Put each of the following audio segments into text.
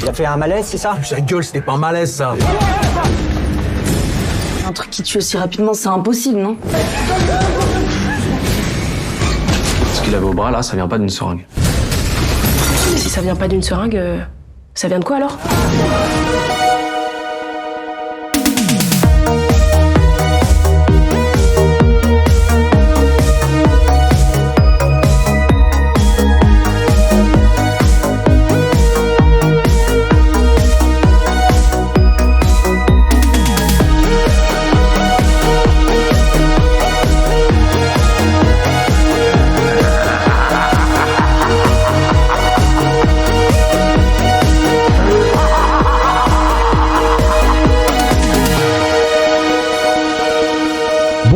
Tu as fait un malaise, c'est ça? Ta gueule, c'était pas un malaise, ça. Un truc qui tue aussi rapidement, c'est impossible, non? Ce qu'il avait au bras, là, ça vient pas d'une seringue. Si ça vient pas d'une seringue, ça vient de quoi alors?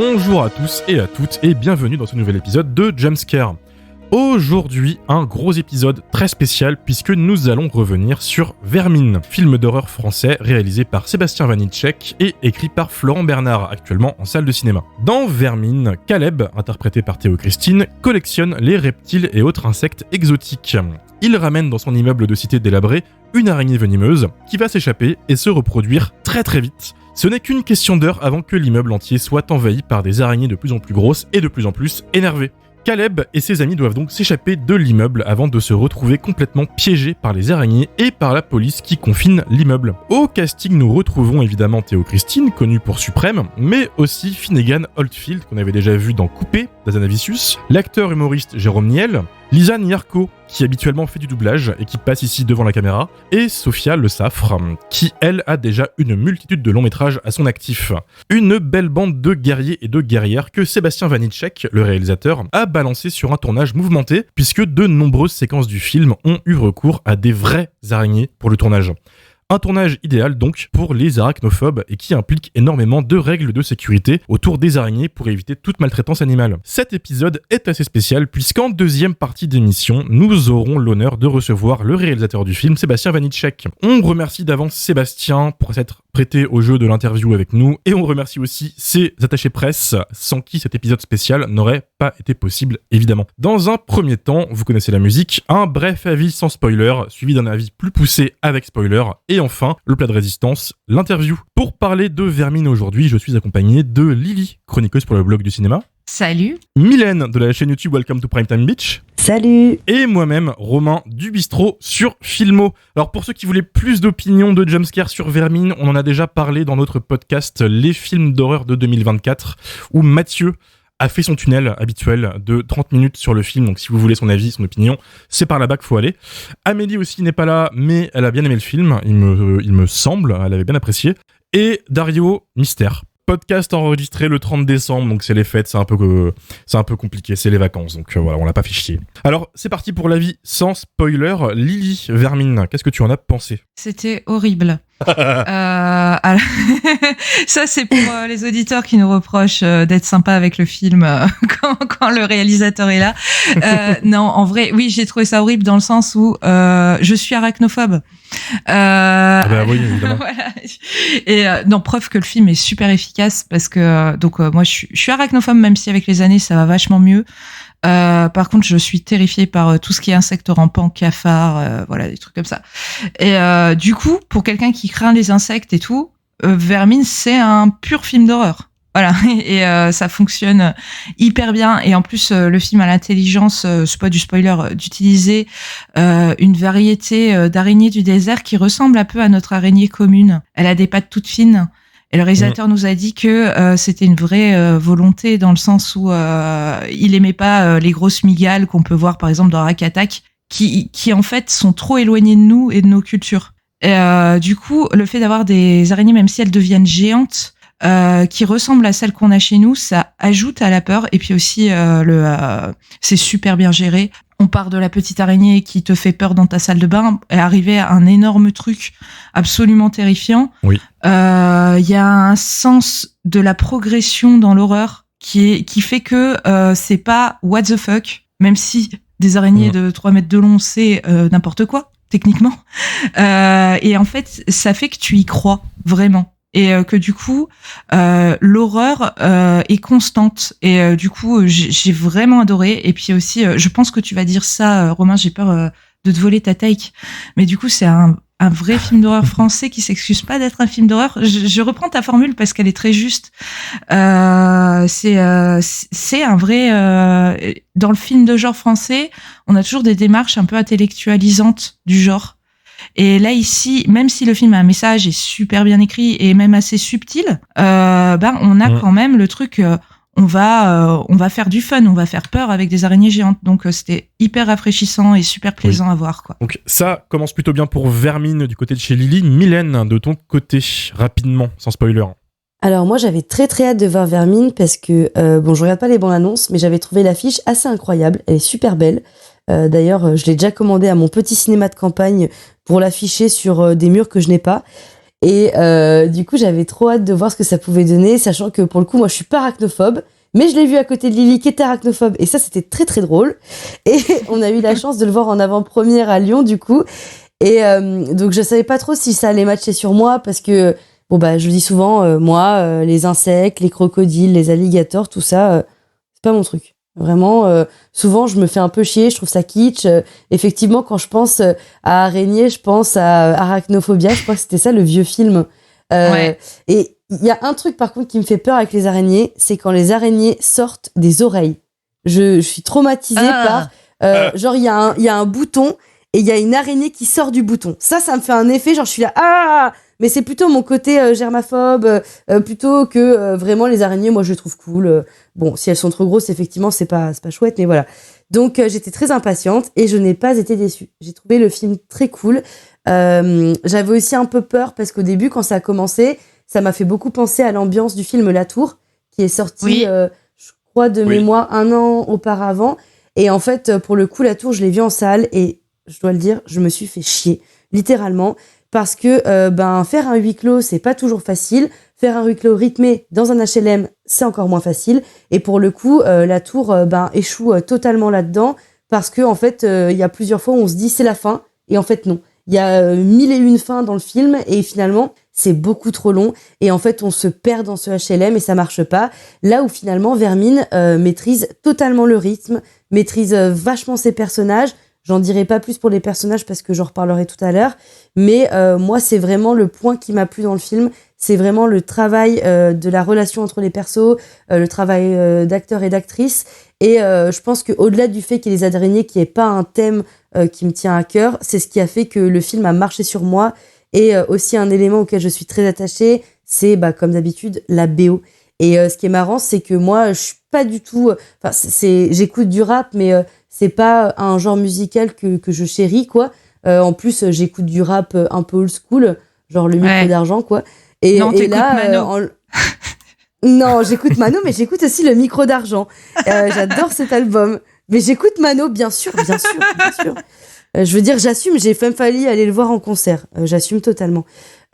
Bonjour à tous et à toutes et bienvenue dans ce nouvel épisode de Jumpscare. Aujourd'hui, un gros épisode très spécial puisque nous allons revenir sur Vermine, film d'horreur français réalisé par Sébastien Vanitschek et écrit par Florent Bernard, actuellement en salle de cinéma. Dans Vermine, Caleb, interprété par Théo Christine, collectionne les reptiles et autres insectes exotiques. Il ramène dans son immeuble de cité délabré une araignée venimeuse qui va s'échapper et se reproduire très très vite. Ce n'est qu'une question d'heure avant que l'immeuble entier soit envahi par des araignées de plus en plus grosses et de plus en plus énervées. Caleb et ses amis doivent donc s'échapper de l'immeuble avant de se retrouver complètement piégés par les araignées et par la police qui confine l'immeuble. Au casting, nous retrouvons évidemment Théo Christine, connu pour Suprême, mais aussi Finnegan Oldfield, qu'on avait déjà vu dans Coupé d'Azanavicius, l'acteur humoriste Jérôme Niel, Lisanne Yarko, qui habituellement fait du doublage et qui passe ici devant la caméra, et Sophia Le Saffre, qui elle a déjà une multitude de longs métrages à son actif. Une belle bande de guerriers et de guerrières que Sébastien Vanitschek, le réalisateur, a balancé sur un tournage mouvementé, puisque de nombreuses séquences du film ont eu recours à des vraies araignées pour le tournage. Un tournage idéal donc pour les arachnophobes et qui implique énormément de règles de sécurité autour des araignées pour éviter toute maltraitance animale. Cet épisode est assez spécial puisqu'en deuxième partie d'émission, nous aurons l'honneur de recevoir le réalisateur du film, Sébastien Vanitschek. On remercie d'avance Sébastien pour s'être prêté au jeu de l'interview avec nous et on remercie aussi ses attachés presse sans qui cet épisode spécial n'aurait pas été possible évidemment. Dans un premier temps, vous connaissez la musique, un bref avis sans spoiler suivi d'un avis plus poussé avec spoiler et enfin, le plat de résistance, l'interview. Pour parler de Vermine aujourd'hui, je suis accompagné de Lily, chroniqueuse pour le blog du cinéma. Salut. Mylène de la chaîne YouTube Welcome to Primetime Beach. Salut. Et moi-même, Romain du Bistrot sur Filmo. Alors pour ceux qui voulaient plus d'opinions de Jumpscare sur Vermine, on en a déjà parlé dans notre podcast Les films d'horreur de 2024, où Mathieu a fait son tunnel habituel de 30 minutes sur le film, donc si vous voulez son avis, son opinion, c'est par là-bas qu'il faut aller. Amélie aussi n'est pas là, mais elle a bien aimé le film, il me semble, elle avait bien apprécié. Et Dario, mystère. Podcast enregistré le 30 décembre, donc c'est les fêtes, c'est un peu compliqué, c'est les vacances, donc voilà, on l'a pas fait chier. Alors, c'est parti pour l'avis sans spoiler. Lily, Vermine, qu'est-ce que tu en as pensé? C'était horrible. Alors, ça c'est pour les auditeurs qui nous reprochent d'être sympa avec le film quand le réalisateur est là. Non, en vrai, oui, j'ai trouvé ça horrible dans le sens où je suis arachnophobe. Oui, évidemment. Voilà. Et non, preuve que le film est super efficace parce que moi je suis arachnophobe, même si avec les années ça va vachement mieux. Par contre, je suis terrifiée par tout ce qui est insectes rampants, cafards, voilà, des trucs comme ça. Et du coup, pour quelqu'un qui craint les insectes et tout, Vermine, c'est un pur film d'horreur. Voilà, et ça fonctionne hyper bien. Et en plus, le film a l'intelligence, c'est pas du spoiler, d'utiliser une variété d'araignées du désert qui ressemble un peu à notre araignée commune. Elle a des pattes toutes fines. Et le réalisateur nous a dit que c'était une vraie volonté dans le sens où il aimait pas les grosses mygales qu'on peut voir par exemple dans Rak Attack, qui en fait sont trop éloignées de nous et de nos cultures. Et du coup, le fait d'avoir des araignées, même si elles deviennent géantes, qui ressemblent à celles qu'on a chez nous, ça ajoute à la peur. Et puis aussi, c'est super bien géré. On part de la petite araignée qui te fait peur dans ta salle de bain et arriver à un énorme truc absolument terrifiant. Oui. Y a un sens de la progression dans l'horreur qui fait que c'est pas what the fuck, même si des araignées de 3 mètres de long, c'est n'importe quoi, techniquement. Et en fait, ça fait que tu y crois vraiment. Et que du coup, l'horreur est constante. Et du coup, j'ai vraiment adoré. Et puis aussi, je pense que tu vas dire ça, Romain, j'ai peur de te voler ta take. Mais du coup, c'est un un vrai film d'horreur français qui s'excuse pas d'être un film d'horreur. Je reprends ta formule parce qu'elle est très juste. C'est un vrai dans le film de genre français, on a toujours des démarches un peu intellectualisantes du genre. Et là ici, même si le film a un message est super bien écrit et même assez subtil, on a quand même le truc. On va faire du fun, on va faire peur avec des araignées géantes. Donc c'était hyper rafraîchissant et super plaisant à voir, quoi. Donc ça commence plutôt bien pour Vermine du côté de chez Lily. Mylène, de ton côté, rapidement, sans spoiler. Alors moi j'avais très très hâte de voir Vermine parce que je regarde pas les bandes annonces, mais j'avais trouvé l'affiche assez incroyable. Elle est super belle. D'ailleurs, je l'ai déjà commandé à mon petit cinéma de campagne pour l'afficher sur des murs que je n'ai pas. Et du coup, j'avais trop hâte de voir ce que ça pouvait donner, sachant que pour le coup, moi, je suis pas arachnophobe, mais je l'ai vu à côté de Lily qui était arachnophobe, et ça, c'était très très drôle. Et on a eu la chance de le voir en avant-première à Lyon, du coup. Et donc, je savais pas trop si ça allait matcher sur moi, parce que, je le dis souvent, moi, les insectes, les crocodiles, les alligators, tout ça, c'est pas mon truc. Vraiment, souvent, je me fais un peu chier, je trouve ça kitsch. Effectivement, quand je pense à araignée, je pense à Arachnophobia. Je crois que c'était ça, le vieux film. Ouais. Et il y a un truc, par contre, qui me fait peur avec les araignées, c'est quand les araignées sortent des oreilles. Je suis traumatisée par... genre, il y a un bouton et il y a une araignée qui sort du bouton. Ça me fait un effet, genre, je suis là... Ah, mais c'est plutôt mon côté germaphobe, plutôt que vraiment les araignées, moi je les trouve cool. Bon, si elles sont trop grosses, effectivement, c'est pas chouette, mais voilà. Donc j'étais très impatiente et je n'ai pas été déçue. J'ai trouvé le film très cool. J'avais aussi un peu peur parce qu'au début, quand ça a commencé, ça m'a fait beaucoup penser à l'ambiance du film La Tour, qui est sorti, je crois, de mémoire 1 an auparavant. Et en fait, pour le coup, La Tour, je l'ai vu en salle et je dois le dire, je me suis fait chier, littéralement. Parce que faire un huis clos, c'est pas toujours facile. Faire un huis clos rythmé dans un HLM, c'est encore moins facile. Et pour le coup, La Tour échoue totalement là-dedans parce que en fait, il y a plusieurs fois où on se dit c'est la fin et en fait non. Il y a 1001 fins dans le film et finalement c'est beaucoup trop long et en fait on se perd dans ce HLM et ça marche pas. Là où finalement Vermine maîtrise totalement le rythme, maîtrise vachement ses personnages. J'en dirai pas plus pour les personnages parce que j'en reparlerai tout à l'heure. Mais moi, c'est vraiment le point qui m'a plu dans le film. C'est vraiment le travail de la relation entre les persos, le travail d'acteurs et d'actrices. Et je pense qu'au-delà du fait qu'il y ait les araignées, qu'il n'y ait pas un thème qui me tient à cœur, c'est ce qui a fait que le film a marché sur moi. Et aussi un élément auquel je suis très attachée, c'est comme d'habitude la BO. Et ce qui est marrant, c'est que moi, je suis pas du tout... j'écoute du rap, mais c'est pas un genre musical que je chéris, quoi. En plus, j'écoute du rap un peu old school, genre le micro d'argent, quoi. Et, non, t'écoutes Mano. Non, j'écoute Mano, mais j'écoute aussi le micro d'argent. J'adore cet album. Mais j'écoute Mano, bien sûr. Je veux dire, j'assume, j'ai même failli aller le voir en concert. J'assume totalement.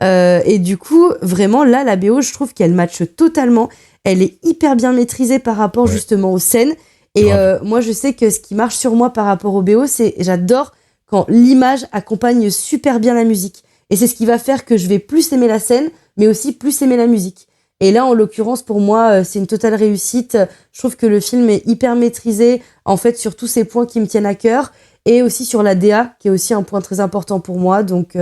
Et du coup, vraiment, là, la BO, je trouve qu'elle matche totalement. Elle est hyper bien maîtrisée par rapport justement aux scènes. Et moi, je sais que ce qui marche sur moi par rapport au BO, c'est j'adore quand l'image accompagne super bien la musique. Et c'est ce qui va faire que je vais plus aimer la scène, mais aussi plus aimer la musique. Et là, en l'occurrence, pour moi, c'est une totale réussite. Je trouve que le film est hyper maîtrisé, en fait, sur tous ces points qui me tiennent à cœur. Et aussi sur la DA, qui est aussi un point très important pour moi. Donc,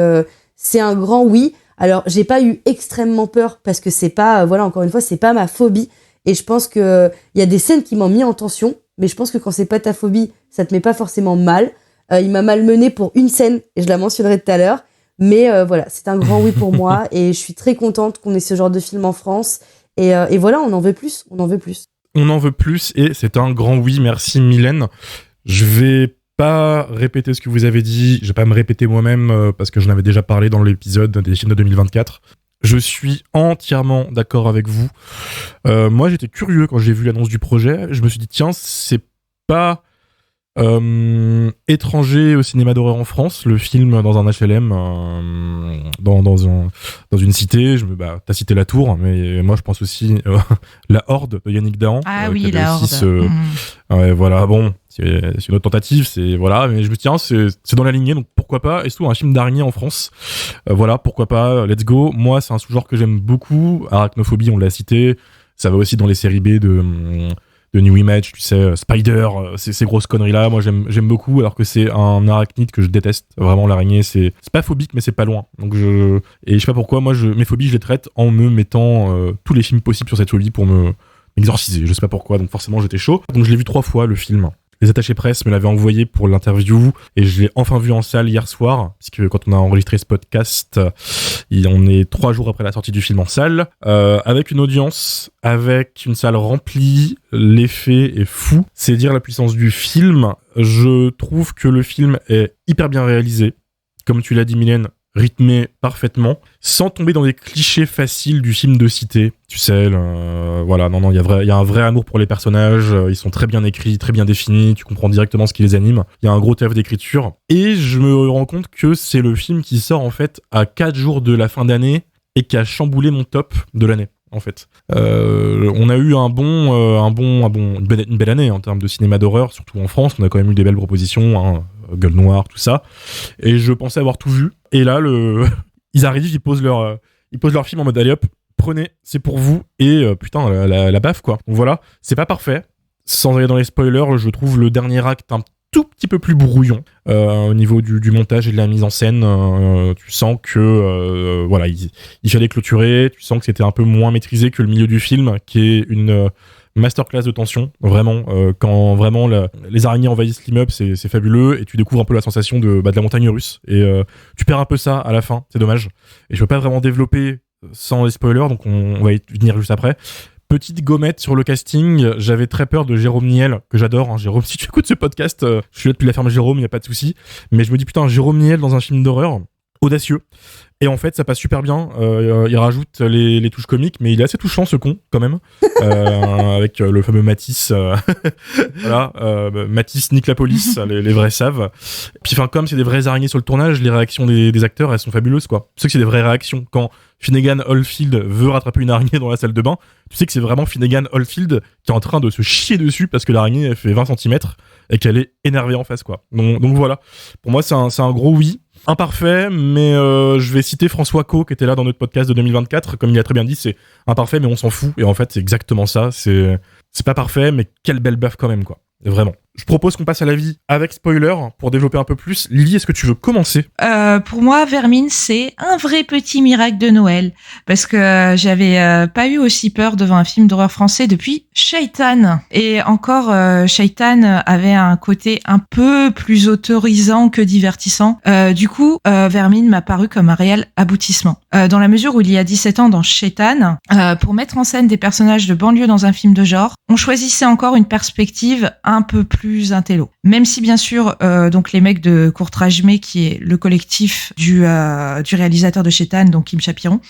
c'est un grand oui. Alors, j'ai pas eu extrêmement peur, parce que c'est pas, encore une fois, c'est pas ma phobie. Et je pense que il y a des scènes qui m'ont mis en tension, mais je pense que quand c'est pas ta phobie, ça te met pas forcément mal. Il m'a malmené pour une scène, et je la mentionnerai tout à l'heure. Mais c'est un grand oui pour moi, et je suis très contente qu'on ait ce genre de film en France. Et voilà, on en veut plus. On en veut plus, et c'est un grand oui. Merci Mylène. Je vais pas répéter ce que vous avez dit, je vais pas me répéter moi-même, parce que j'en avais déjà parlé dans l'épisode des films de 2024. Je suis entièrement d'accord avec vous. Moi, j'étais curieux quand j'ai vu l'annonce du projet. Je me suis dit, tiens, c'est pas étranger au cinéma d'horreur en France, le film dans un HLM, dans une cité. T'as cité La Tour, mais moi, je pense aussi La Horde de Yannick Dahan. Ah oui, La Horde. Voilà, bon, c'est une autre tentative, mais je me dis, tiens, c'est dans la lignée, donc pourquoi pas, et surtout un film d'araignée en France, pourquoi pas, let's go. Moi, c'est un sous-genre que j'aime beaucoup, Arachnophobie, on l'a cité, ça va aussi dans les séries B de New Image, tu sais, Spider, ces grosses conneries-là. Moi, j'aime beaucoup, alors que c'est un arachnide que je déteste. Vraiment, l'araignée, c'est pas phobique, mais c'est pas loin. Donc et je sais pas pourquoi, moi, mes phobies, je les traite en me mettant tous les films possibles sur cette phobie pour m'exorciser. Je sais pas pourquoi, donc forcément, j'étais chaud. Donc je l'ai vu 3 fois, le film. Les attachés presse me l'avaient envoyé pour l'interview et je l'ai enfin vu en salle hier soir, puisque quand on a enregistré ce podcast, on est 3 jours après la sortie du film en salle, avec une audience, avec une salle remplie, l'effet est fou. C'est dire la puissance du film. Je trouve que le film est hyper bien réalisé, comme tu l'as dit Mylène, rythmé parfaitement, sans tomber dans des clichés faciles du film de cité. Tu sais, voilà, non, il y a un vrai amour pour les personnages, ils sont très bien écrits, très bien définis, tu comprends directement ce qui les anime. Il y a un gros taf d'écriture. Et je me rends compte que c'est le film qui sort, en fait, à 4 jours de la fin d'année et qui a chamboulé mon top de l'année, en fait. On a eu une belle année en termes de cinéma d'horreur, surtout en France. On a quand même eu des belles propositions, hein, Gueule Noire, tout ça. Et je pensais avoir tout vu. Et là, ils arrivent, ils posent leur film en mode allez hop, prenez, c'est pour vous. Et putain, la baffe quoi. Donc voilà, c'est pas parfait. Sans aller dans les spoilers, je trouve le dernier acte un tout petit peu plus brouillon au niveau du montage et de la mise en scène. Tu sens que voilà, il fallait clôturer. Tu sens que c'était un peu moins maîtrisé que le milieu du film, qui est une masterclass de tension, vraiment. Quand vraiment les araignées envahissent l'immeuble, c'est fabuleux, et tu découvres un peu la sensation de la montagne russe. Et tu perds un peu ça à la fin, c'est dommage. Et je peux pas vraiment développer sans les spoilers, donc on va y venir juste après. Petite gommette sur le casting, j'avais très peur de Jérôme Niel, que j'adore, hein. Jérôme, si tu écoutes ce podcast, je suis là depuis la ferme Jérôme, y a pas de souci. Mais je me dis putain, Jérôme Niel dans un film d'horreur, audacieux. Et en fait, ça passe super bien. Il rajoute les touches comiques, mais il est assez touchant, ce con, quand même. Avec le fameux Matisse. Voilà, Matisse nique la police, les vrais savent. Et puis, comme c'est des vraies araignées sur le tournage, les réactions des acteurs, elles sont fabuleuses, quoi. Tu sais que c'est des vraies réactions. Quand Finnegan Oldfield veut rattraper une araignée dans la salle de bain, tu sais que c'est vraiment Finnegan Oldfield qui est en train de se chier dessus parce que l'araignée, elle fait 20 cm et qu'elle est énervée en face, quoi. Donc voilà. Pour moi, c'est un gros oui. Imparfait, mais je vais citer François Co, qui était là dans notre podcast de 2024. Comme il a très bien dit, c'est imparfait, mais on s'en fout. Et en fait, c'est exactement ça. C'est pas parfait, mais quelle belle baffe quand même, quoi. Vraiment. Je propose qu'on passe à l'avis avec spoiler pour développer un peu plus. Lily, est-ce que tu veux commencer ? Pour moi, Vermine, c'est un vrai petit miracle de Noël. Parce que j'avais pas eu aussi peur devant un film d'horreur français depuis Shaitan. Et encore, Shaitan avait un côté un peu plus autorisant que divertissant. Du coup, Vermine m'a paru comme un réel aboutissement. Dans la mesure où il y a 17 ans dans Shaitan, pour mettre en scène des personnages de banlieue dans un film de genre, on choisissait encore une perspective un peu plus intello. Même si bien sûr, donc les mecs de Courtrajmé, qui est le collectif du réalisateur de Shaitan, donc Kim Chapiron,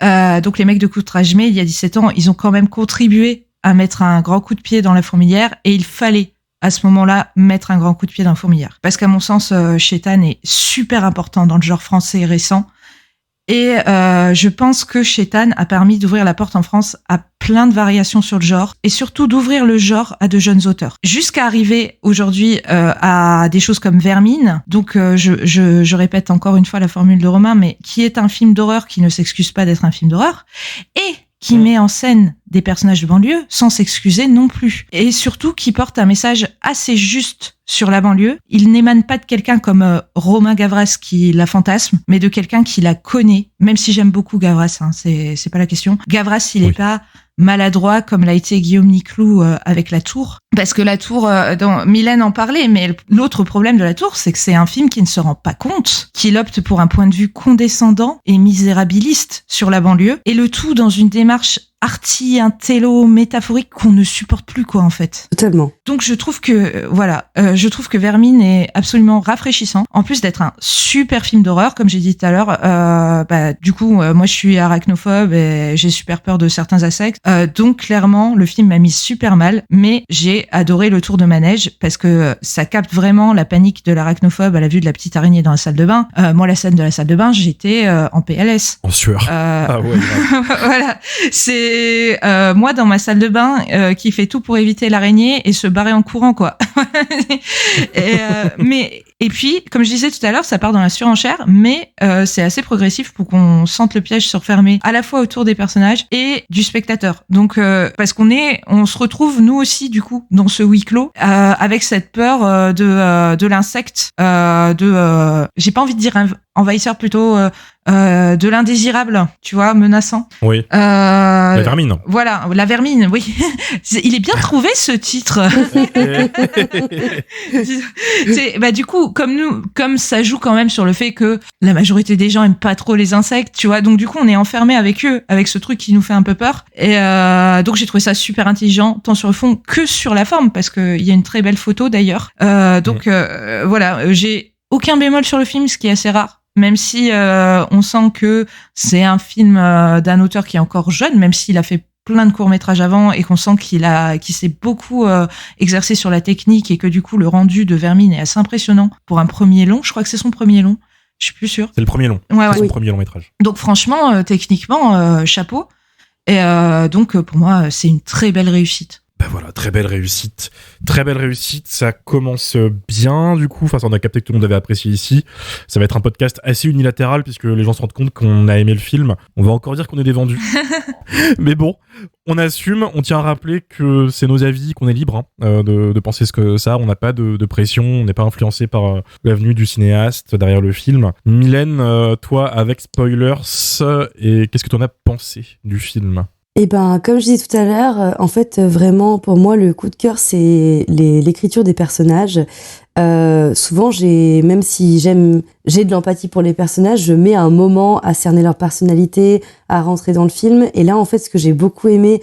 donc les mecs de Courtrajmé, il y a 17 ans, ils ont quand même contribué à mettre un grand coup de pied dans la fourmilière, et il fallait à ce moment-là mettre un grand coup de pied dans la fourmilière. Parce qu'à mon sens, Shaitan est super important dans le genre français récent. Et je pense que Shaitan a permis d'ouvrir la porte en France à plein de variations sur le genre, et surtout d'ouvrir le genre à de jeunes auteurs. Jusqu'à arriver aujourd'hui à des choses comme Vermine, donc je répète encore une fois la formule de Romain, mais qui est un film d'horreur qui ne s'excuse pas d'être un film d'horreur, et qui met en scène des personnages de banlieue sans s'excuser non plus. Et surtout qui porte un message assez juste sur la banlieue. Il n'émane pas de quelqu'un comme Romain Gavras qui la fantasme, mais de quelqu'un qui la connaît. Même si j'aime beaucoup Gavras, hein, c'est pas la question. Gavras, il est pas maladroit comme l'a été Guillaume Niclou avec La Tour. Parce que La Tour, Mylène en parlait, mais l'autre problème de La Tour, c'est que c'est un film qui ne se rend pas compte, qu'il opte pour un point de vue condescendant et misérabiliste sur la banlieue, et le tout dans une démarche arty, intello, métaphorique qu'on ne supporte plus, quoi, en fait. Totalement. Donc je trouve que je trouve que Vermine est absolument rafraîchissant. En plus d'être un super film d'horreur, comme j'ai dit tout à l'heure, du coup, moi je suis arachnophobe et j'ai super peur de certains insectes. Donc clairement, le film m'a mis super mal, mais j'ai adoré le tour de manège parce que ça capte vraiment la panique de l'arachnophobe à la vue de la petite araignée dans la salle de bain. Moi, la scène de la salle de bain, j'étais en PLS. En sueur. Ah ouais. Voilà, c'est moi dans ma salle de bain qui fait tout pour éviter l'araignée et se barrer en courant, quoi. Mais Et puis, comme je disais tout à l'heure, ça part dans la surenchère, mais c'est assez progressif pour qu'on sente le piège se refermer à la fois autour des personnages et du spectateur. Donc, parce on se retrouve nous aussi du coup dans ce huis clos avec cette peur de l'insecte, j'ai pas envie de dire envahisseur, plutôt de l'indésirable, tu vois, menaçant. Oui. La vermine. Voilà, la vermine, oui. Il est bien trouvé ce titre. Du coup, comme ça joue quand même sur le fait que la majorité des gens aiment pas trop les insectes, tu vois, donc du coup on est enfermé avec eux, avec ce truc qui nous fait un peu peur. Et donc j'ai trouvé ça super intelligent, tant sur le fond que sur la forme, parce qu'il y a une très belle photo d'ailleurs. Voilà, j'ai aucun bémol sur le film, ce qui est assez rare. Même si on sent que c'est un film d'un auteur qui est encore jeune, même s'il a fait plein de courts-métrages avant et qu'on sent qu'il s'est beaucoup exercé sur la technique et que du coup le rendu de Vermine est assez impressionnant pour un premier long. Je crois que c'est son premier long. Je suis plus sûre. C'est le premier long. Ouais. Son premier long métrage. Donc franchement, techniquement, chapeau. Et donc pour moi, c'est une très belle réussite. Ben voilà, très belle réussite. Très belle réussite, ça commence bien du coup, enfin on a capté que tout le monde avait apprécié ici. Ça va être un podcast assez unilatéral puisque les gens se rendent compte qu'on a aimé le film. On va encore dire qu'on est des vendus. Mais bon, on assume, on tient à rappeler que c'est nos avis, qu'on est libre de penser ce que ça, on n'a pas de pression, on n'est pas influencé par l'avenue du cinéaste derrière le film. Mylène, toi avec spoilers, et qu'est-ce que t'en as pensé du film ? Eh ben, comme je disais tout à l'heure, en fait, vraiment, pour moi, le coup de cœur, c'est l'écriture des personnages. Souvent, même si j'ai de l'empathie pour les personnages, je mets un moment à cerner leur personnalité, à rentrer dans le film. Et là, en fait, ce que j'ai beaucoup aimé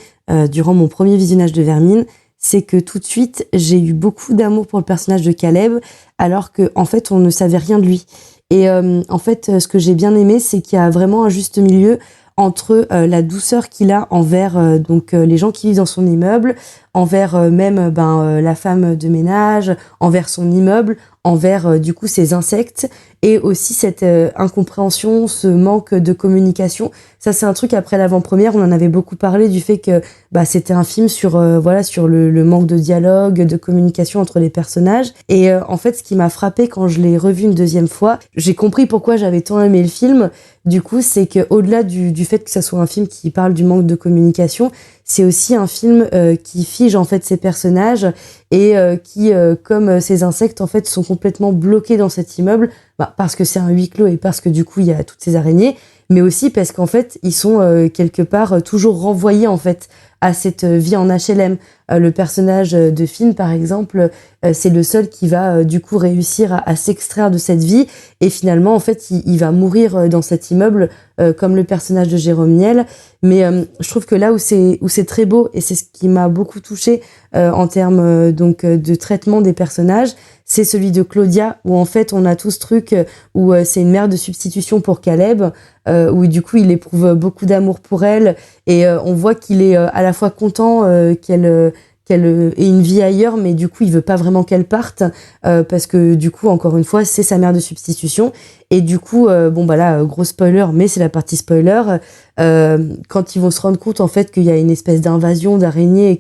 durant mon premier visionnage de Vermine, c'est que tout de suite, j'ai eu beaucoup d'amour pour le personnage de Caleb, alors que, en fait, on ne savait rien de lui. Et en fait, ce que j'ai bien aimé, c'est qu'il y a vraiment un juste milieu entre la douceur qu'il a envers les gens qui vivent dans son immeuble, envers même la femme de ménage, envers son immeuble, envers du coup ces insectes, et aussi cette incompréhension, ce manque de communication. Ça, c'est un truc, après l'avant-première, on en avait beaucoup parlé du fait que c'était un film sur sur le manque de dialogue, de communication entre les personnages. Et en fait, ce qui m'a frappé quand je l'ai revu une deuxième fois, j'ai compris pourquoi j'avais tant aimé le film. Du coup, c'est que au-delà du fait que ça soit un film qui parle du manque de communication, c'est aussi un film qui fige en fait ces personnages et qui, comme ces insectes, en fait, sont complètement bloqués dans cet immeuble, parce que c'est un huis clos et parce que du coup il y a toutes ces araignées, mais aussi parce qu'en fait ils sont quelque part toujours renvoyés en fait à cette vie en HLM. Le personnage de Finn, par exemple, c'est le seul qui va du coup réussir à s'extraire de cette vie, et finalement en fait il va mourir dans cet immeuble comme le personnage de Jérôme Niel. Mais je trouve que là où c'est très beau, et c'est ce qui m'a beaucoup touchée en termes de traitement des personnages, c'est celui de Claudia, où en fait on a tout ce truc où c'est une mère de substitution pour Caleb, où du coup il éprouve beaucoup d'amour pour elle, et on voit qu'il est à la fois content qu'elle ait une vie ailleurs, mais du coup il veut pas vraiment qu'elle parte, parce que du coup, encore une fois, c'est sa mère de substitution. Et du coup, gros spoiler, mais c'est la partie spoiler, quand ils vont se rendre compte en fait qu'il y a une espèce d'invasion d'araignées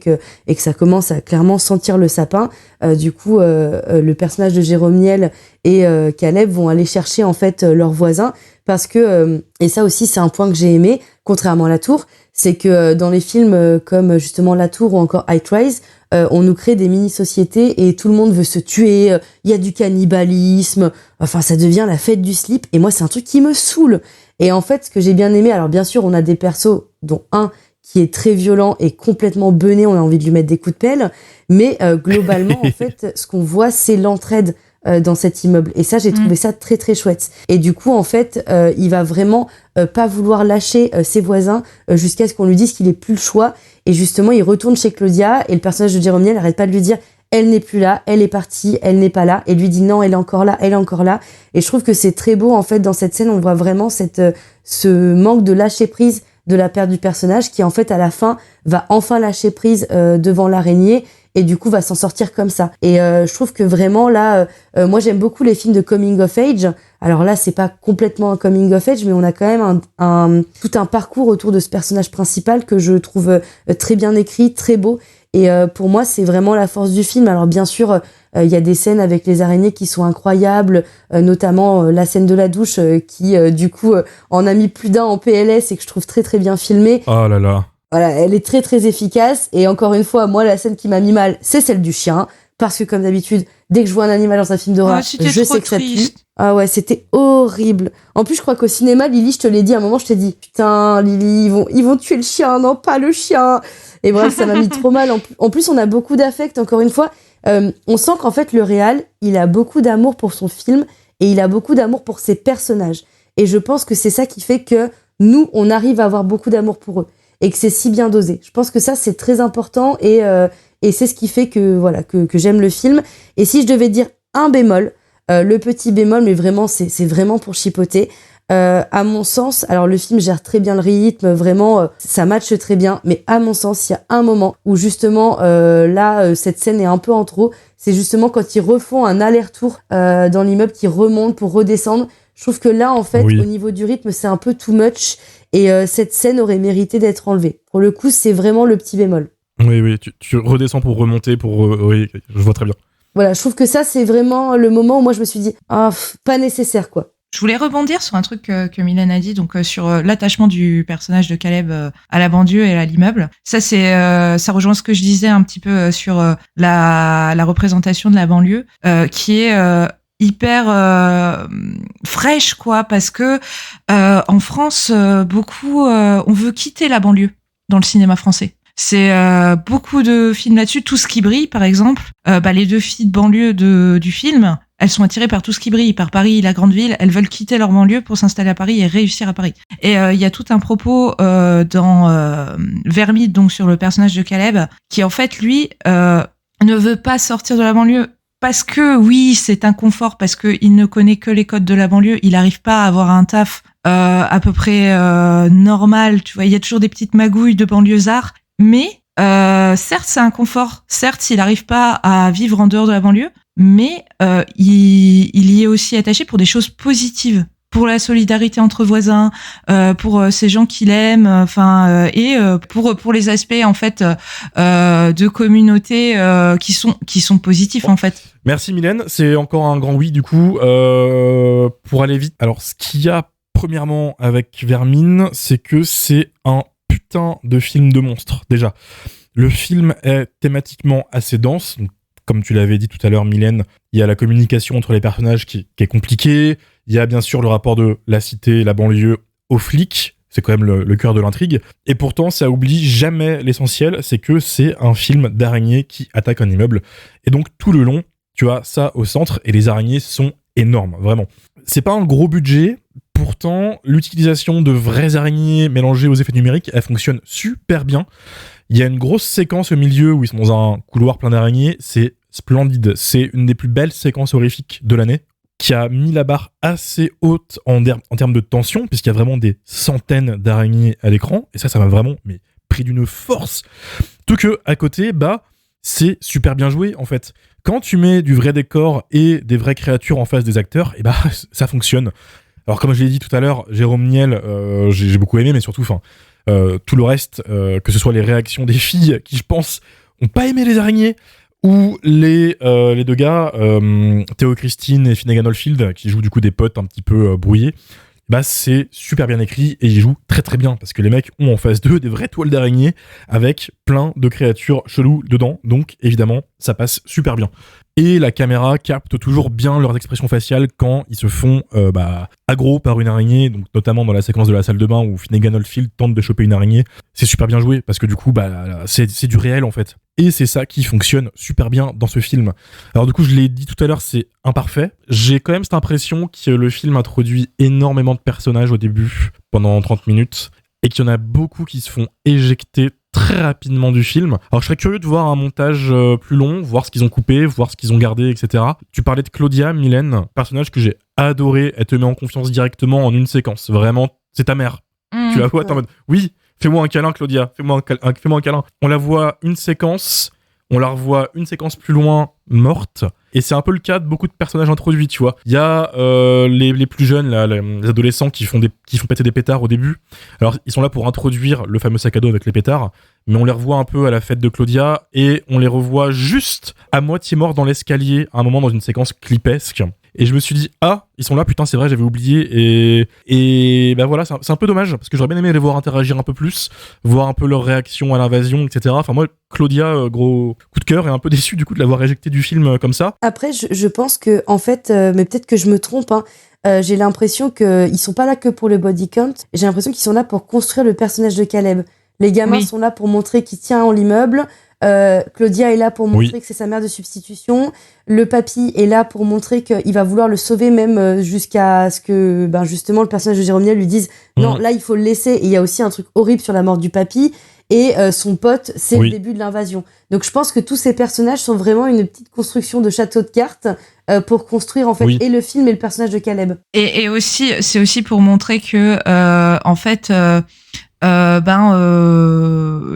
et que ça commence à clairement sentir le sapin, le personnage de Jérôme Niel et Caleb vont aller chercher en fait leurs voisins, parce que et ça aussi c'est un point que j'ai aimé, contrairement à La Tour, c'est que dans les films comme justement La Tour ou encore High Rise, on nous crée des mini-sociétés et tout le monde veut se tuer, il y a du cannibalisme, enfin ça devient la fête du slip, et moi c'est un truc qui me saoule. Et en fait, ce que j'ai bien aimé, alors bien sûr on a des persos, dont un qui est très violent et complètement bené, on a envie de lui mettre des coups de pelle, mais globalement en fait ce qu'on voit c'est l'entraide dans cet immeuble, et ça j'ai trouvé ça très très chouette. Et du coup en fait il va vraiment pas vouloir lâcher ses voisins jusqu'à ce qu'on lui dise qu'il ait plus le choix, et justement il retourne chez Claudia, et le personnage de Jérôme Niel arrête pas de lui dire elle n'est plus là, elle est partie, elle n'est pas là, et lui dit non, elle est encore là, elle est encore là. Et je trouve que c'est très beau en fait dans cette scène, on voit vraiment ce manque de lâcher prise de la part du personnage, qui en fait à la fin va enfin lâcher prise devant l'araignée, et du coup va s'en sortir comme ça. Et je trouve que vraiment là, moi j'aime beaucoup les films de coming of age. Alors là c'est pas complètement un coming of age, mais on a quand même tout un parcours autour de ce personnage principal que je trouve très bien écrit, très beau. Et pour moi, c'est vraiment la force du film. Alors bien sûr, il y a des scènes avec les araignées qui sont incroyables, notamment la scène de la douche qui, du coup, en a mis plus d'un en PLS et que je trouve très très bien filmée. Oh là là. Voilà, elle est très très efficace. Et encore une fois, moi, la scène qui m'a mis mal, c'est celle du chien. Parce que comme d'habitude, dès que je vois un animal dans un film d'horreur, je sais que ça pue. Ah ouais, c'était horrible. En plus, je crois qu'au cinéma, Lily, je te l'ai dit, à un moment, je t'ai dit, putain, Lily, ils vont tuer le chien, non, pas le chien. Et bref, ça m'a mis trop mal. En plus, on a beaucoup d'affect, encore une fois. On sent qu'en fait, le réal, il a beaucoup d'amour pour son film et il a beaucoup d'amour pour ses personnages. Et je pense que c'est ça qui fait que nous, on arrive à avoir beaucoup d'amour pour eux et que c'est si bien dosé. Je pense que ça, c'est très important et c'est ce qui fait que, voilà, que j'aime le film. Et si je devais dire un bémol, le petit bémol, mais vraiment, c'est vraiment pour chipoter. À mon sens, alors le film gère très bien le rythme, vraiment, ça matche très bien, mais à mon sens, il y a un moment où justement, cette scène est un peu en trop. C'est justement quand ils refont un aller-retour dans l'immeuble, qui remontent pour redescendre. Je trouve que là, en fait, Oui. au niveau du rythme, c'est un peu too much, et cette scène aurait mérité d'être enlevée. Pour le coup, c'est vraiment le petit bémol. Oui, tu redescends pour remonter, oui, je vois très bien. Voilà, je trouve que ça, c'est vraiment le moment où moi, je me suis dit, pas nécessaire, quoi. Je voulais rebondir sur un truc que Mylène a dit, donc sur l'attachement du personnage de Caleb à la banlieue et à l'immeuble. Ça, ça rejoint ce que je disais un petit peu sur la représentation de la banlieue, qui est hyper fraîche, quoi, parce que en France, beaucoup on veut quitter la banlieue dans le cinéma français. C'est beaucoup de films là-dessus. Tout ce qui brille, par exemple, les deux filles de banlieue du film, elles sont attirées par tout ce qui brille, par Paris, la grande ville. Elles veulent quitter leur banlieue pour s'installer à Paris et réussir à Paris. Et il y a tout un propos dans Vermide, donc sur le personnage de Caleb, qui en fait, lui, ne veut pas sortir de la banlieue. Parce que, oui, c'est un confort, parce qu'il ne connaît que les codes de la banlieue. Il n'arrive pas à avoir un taf à peu près normal. Tu vois, il y a toujours des petites magouilles de banlieusards. Mais certes, c'est un confort. Certes, il n'arrive pas à vivre en dehors de la banlieue, mais il y est aussi attaché pour des choses positives, pour la solidarité entre voisins, pour ces gens qu'il aime, et pour les aspects en fait de communauté qui sont positifs en fait. Merci Mylène, c'est encore un grand oui du coup. Pour aller vite, alors ce qu'il y a premièrement avec Vermine, c'est que c'est un putain de film de monstre. Déjà, le film est thématiquement assez dense. Donc, comme tu l'avais dit tout à l'heure, Mylène, il y a la communication entre les personnages qui est compliquée. Il y a bien sûr le rapport de la cité, la banlieue aux flics. C'est quand même le cœur de l'intrigue. Et pourtant, ça oublie jamais l'essentiel, c'est que c'est un film d'araignées qui attaque un immeuble. Et donc, tout le long, tu as ça au centre et les araignées sont énormes, vraiment. C'est pas un gros budget. Pourtant, l'utilisation de vraies araignées mélangées aux effets numériques, elle fonctionne super bien. Il y a une grosse séquence au milieu où ils sont dans un couloir plein d'araignées. C'est splendide. C'est une des plus belles séquences horrifiques de l'année, qui a mis la barre assez haute en termes de tension, puisqu'il y a vraiment des centaines d'araignées à l'écran. Et ça m'a vraiment pris d'une force. Tout que, à côté, c'est super bien joué, en fait. Quand tu mets du vrai décor et des vraies créatures en face des acteurs, ça fonctionne. Alors, comme je l'ai dit tout à l'heure, Jérôme Niel, j'ai beaucoup aimé, mais surtout, tout le reste, que ce soit les réactions des filles qui, je pense, ont pas aimé les araignées, ou les deux gars, Théo Christine et Finnegan Oldfield, qui jouent du coup des potes un petit peu brouillés, c'est super bien écrit et ils jouent très très bien, parce que les mecs ont en face d'eux des vraies toiles d'araignées avec plein de créatures cheloues dedans, donc évidemment, ça passe super bien. Et la caméra capte toujours bien leurs expressions faciales quand ils se font aggro par une araignée, donc notamment dans la séquence de la salle de bain où Finnegan Oldfield tente de choper une araignée. C'est super bien joué parce que du coup, c'est du réel en fait. Et c'est ça qui fonctionne super bien dans ce film. Alors du coup, je l'ai dit tout à l'heure, c'est imparfait. J'ai quand même cette impression que le film introduit énormément de personnages au début, pendant 30 minutes, et qu'il y en a beaucoup qui se font éjecter très rapidement du film. Alors je serais curieux de voir un montage plus long, voir ce qu'ils ont coupé, voir ce qu'ils ont gardé, etc. Tu parlais de Claudia, Mylène, personnage que j'ai adoré. Elle te met en confiance directement en une séquence. Vraiment, c'est ta mère. Tu la vois, t'es en mode, oui, fais-moi un câlin, Claudia, fais-moi un câlin. On la voit une séquence, on la revoit une séquence plus loin, morte, Et c'est un peu le cas de beaucoup de personnages introduits, tu vois. Il y a les plus jeunes, là, les adolescents qui font péter des pétards au début. Alors, ils sont là pour introduire le fameux sac à dos avec les pétards, mais on les revoit un peu à la fête de Claudia, et on les revoit juste à moitié morts dans l'escalier, à un moment dans une séquence clipesque. Et je me suis dit, ils sont là, putain, c'est vrai, j'avais oublié. Et bah voilà, c'est un peu dommage, parce que j'aurais bien aimé les voir interagir un peu plus, voir un peu leur réaction à l'invasion, etc. Enfin, moi, Claudia, gros coup de cœur, et un peu déçu du coup de l'avoir éjecté du film comme ça. Après, je pense que, en fait, mais peut-être que je me trompe, j'ai l'impression qu'ils sont pas là que pour le body count. J'ai l'impression qu'ils sont là pour construire le personnage de Caleb. Les gamins sont là pour montrer qu'il tient en l'immeuble. Claudia est là pour montrer que c'est sa mère de substitution. Le papy est là pour montrer qu'il va vouloir le sauver, même jusqu'à ce que justement le personnage de Jérôme Niel lui dise non, là il faut le laisser. Et il y a aussi un truc horrible sur la mort du papy. Et son pote, c'est le début de l'invasion. Donc je pense que tous ces personnages sont vraiment une petite construction de château de cartes pour construire en fait et le film et le personnage de Caleb. Et aussi, c'est aussi pour montrer que en fait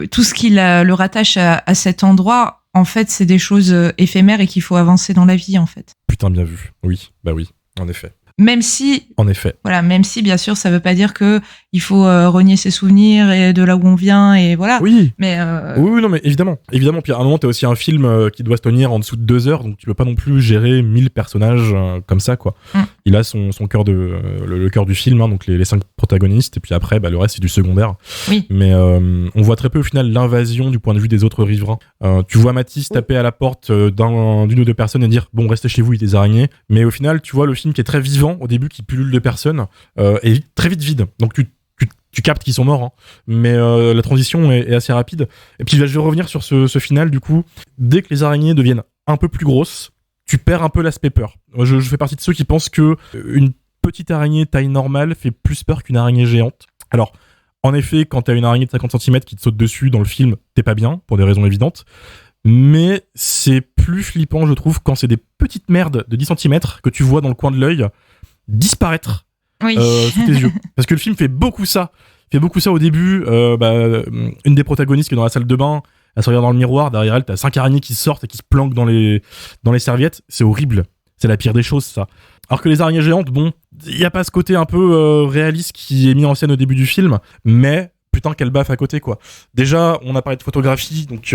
tout ce qui le rattache à cet endroit, en fait, c'est des choses éphémères et qu'il faut avancer dans la vie, en fait. Putain, bien vu. Oui, en effet. Même si, même si, bien sûr, ça veut pas dire que il faut renier ses souvenirs et de là où on vient et voilà. Oui. Mais oui, non, mais évidemment. Puis à un moment, t'as aussi un film qui doit se tenir en dessous de 2 heures, donc tu peux pas non plus gérer 1000 personnages comme ça, quoi. Il a son cœur le cœur du film, donc les 5 protagonistes, et puis après, le reste c'est du secondaire. Oui. Mais on voit très peu au final l'invasion du point de vue des autres riverains. Tu vois Mathis taper à la porte d'une ou deux personnes et dire bon, restez chez vous, il y a des araignées. Mais au final, tu vois le film qui est très vivant au début, qui pullule de personnes, est très vite vide. Donc tu captes qu'ils sont morts, mais la transition est assez rapide. Et puis je vais revenir sur ce final, du coup. Dès que les araignées deviennent un peu plus grosses, tu perds un peu l'aspect peur. Je fais partie de ceux qui pensent que une petite araignée taille normale fait plus peur qu'une araignée géante. Alors, en effet, quand t'as une araignée de 50 cm qui te saute dessus dans le film, t'es pas bien, pour des raisons évidentes. Mais c'est plus flippant, je trouve, quand c'est des petites merdes de 10 cm que tu vois dans le coin de l'œil disparaître sous tes yeux. Parce que le film fait beaucoup ça. Il fait beaucoup ça au début. Une des protagonistes qui est dans la salle de bain, elle se regarde dans le miroir, derrière elle, t'as 5 araignées qui sortent et qui se planquent dans les serviettes. C'est horrible. C'est la pire des choses, ça. Alors que les araignées géantes, bon, il y a pas ce côté un peu réaliste qui est mis en scène au début du film, mais putain, quelle baffe à côté, quoi. Déjà, on a parlé de photographie, donc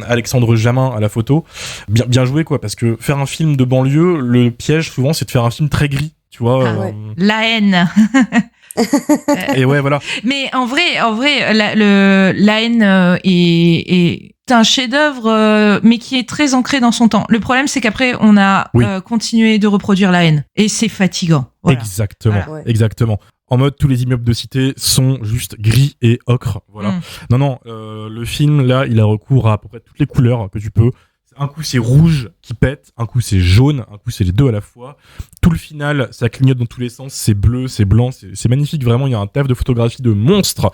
Alexandre Jamin à la photo. Bien joué, quoi, parce que faire un film de banlieue, le piège, souvent, c'est de faire un film très gris, tu vois. La haine. Et ouais, voilà. Mais en vrai, la haine est un chef-d'œuvre, mais qui est très ancré dans son temps. Le problème, c'est qu'après, on a continué de reproduire la haine, et c'est fatigant. Voilà. Exactement. En mode, tous les immeubles de cité sont juste gris et ocre. Voilà. Non, le film, là, il a recours à peu près toutes les couleurs que tu peux. Un coup, c'est rouge qui pète, un coup, c'est jaune, un coup, c'est les deux à la fois. Tout le final, ça clignote dans tous les sens, c'est bleu, c'est blanc, c'est magnifique. Vraiment, il y a un taf de photographie de monstre.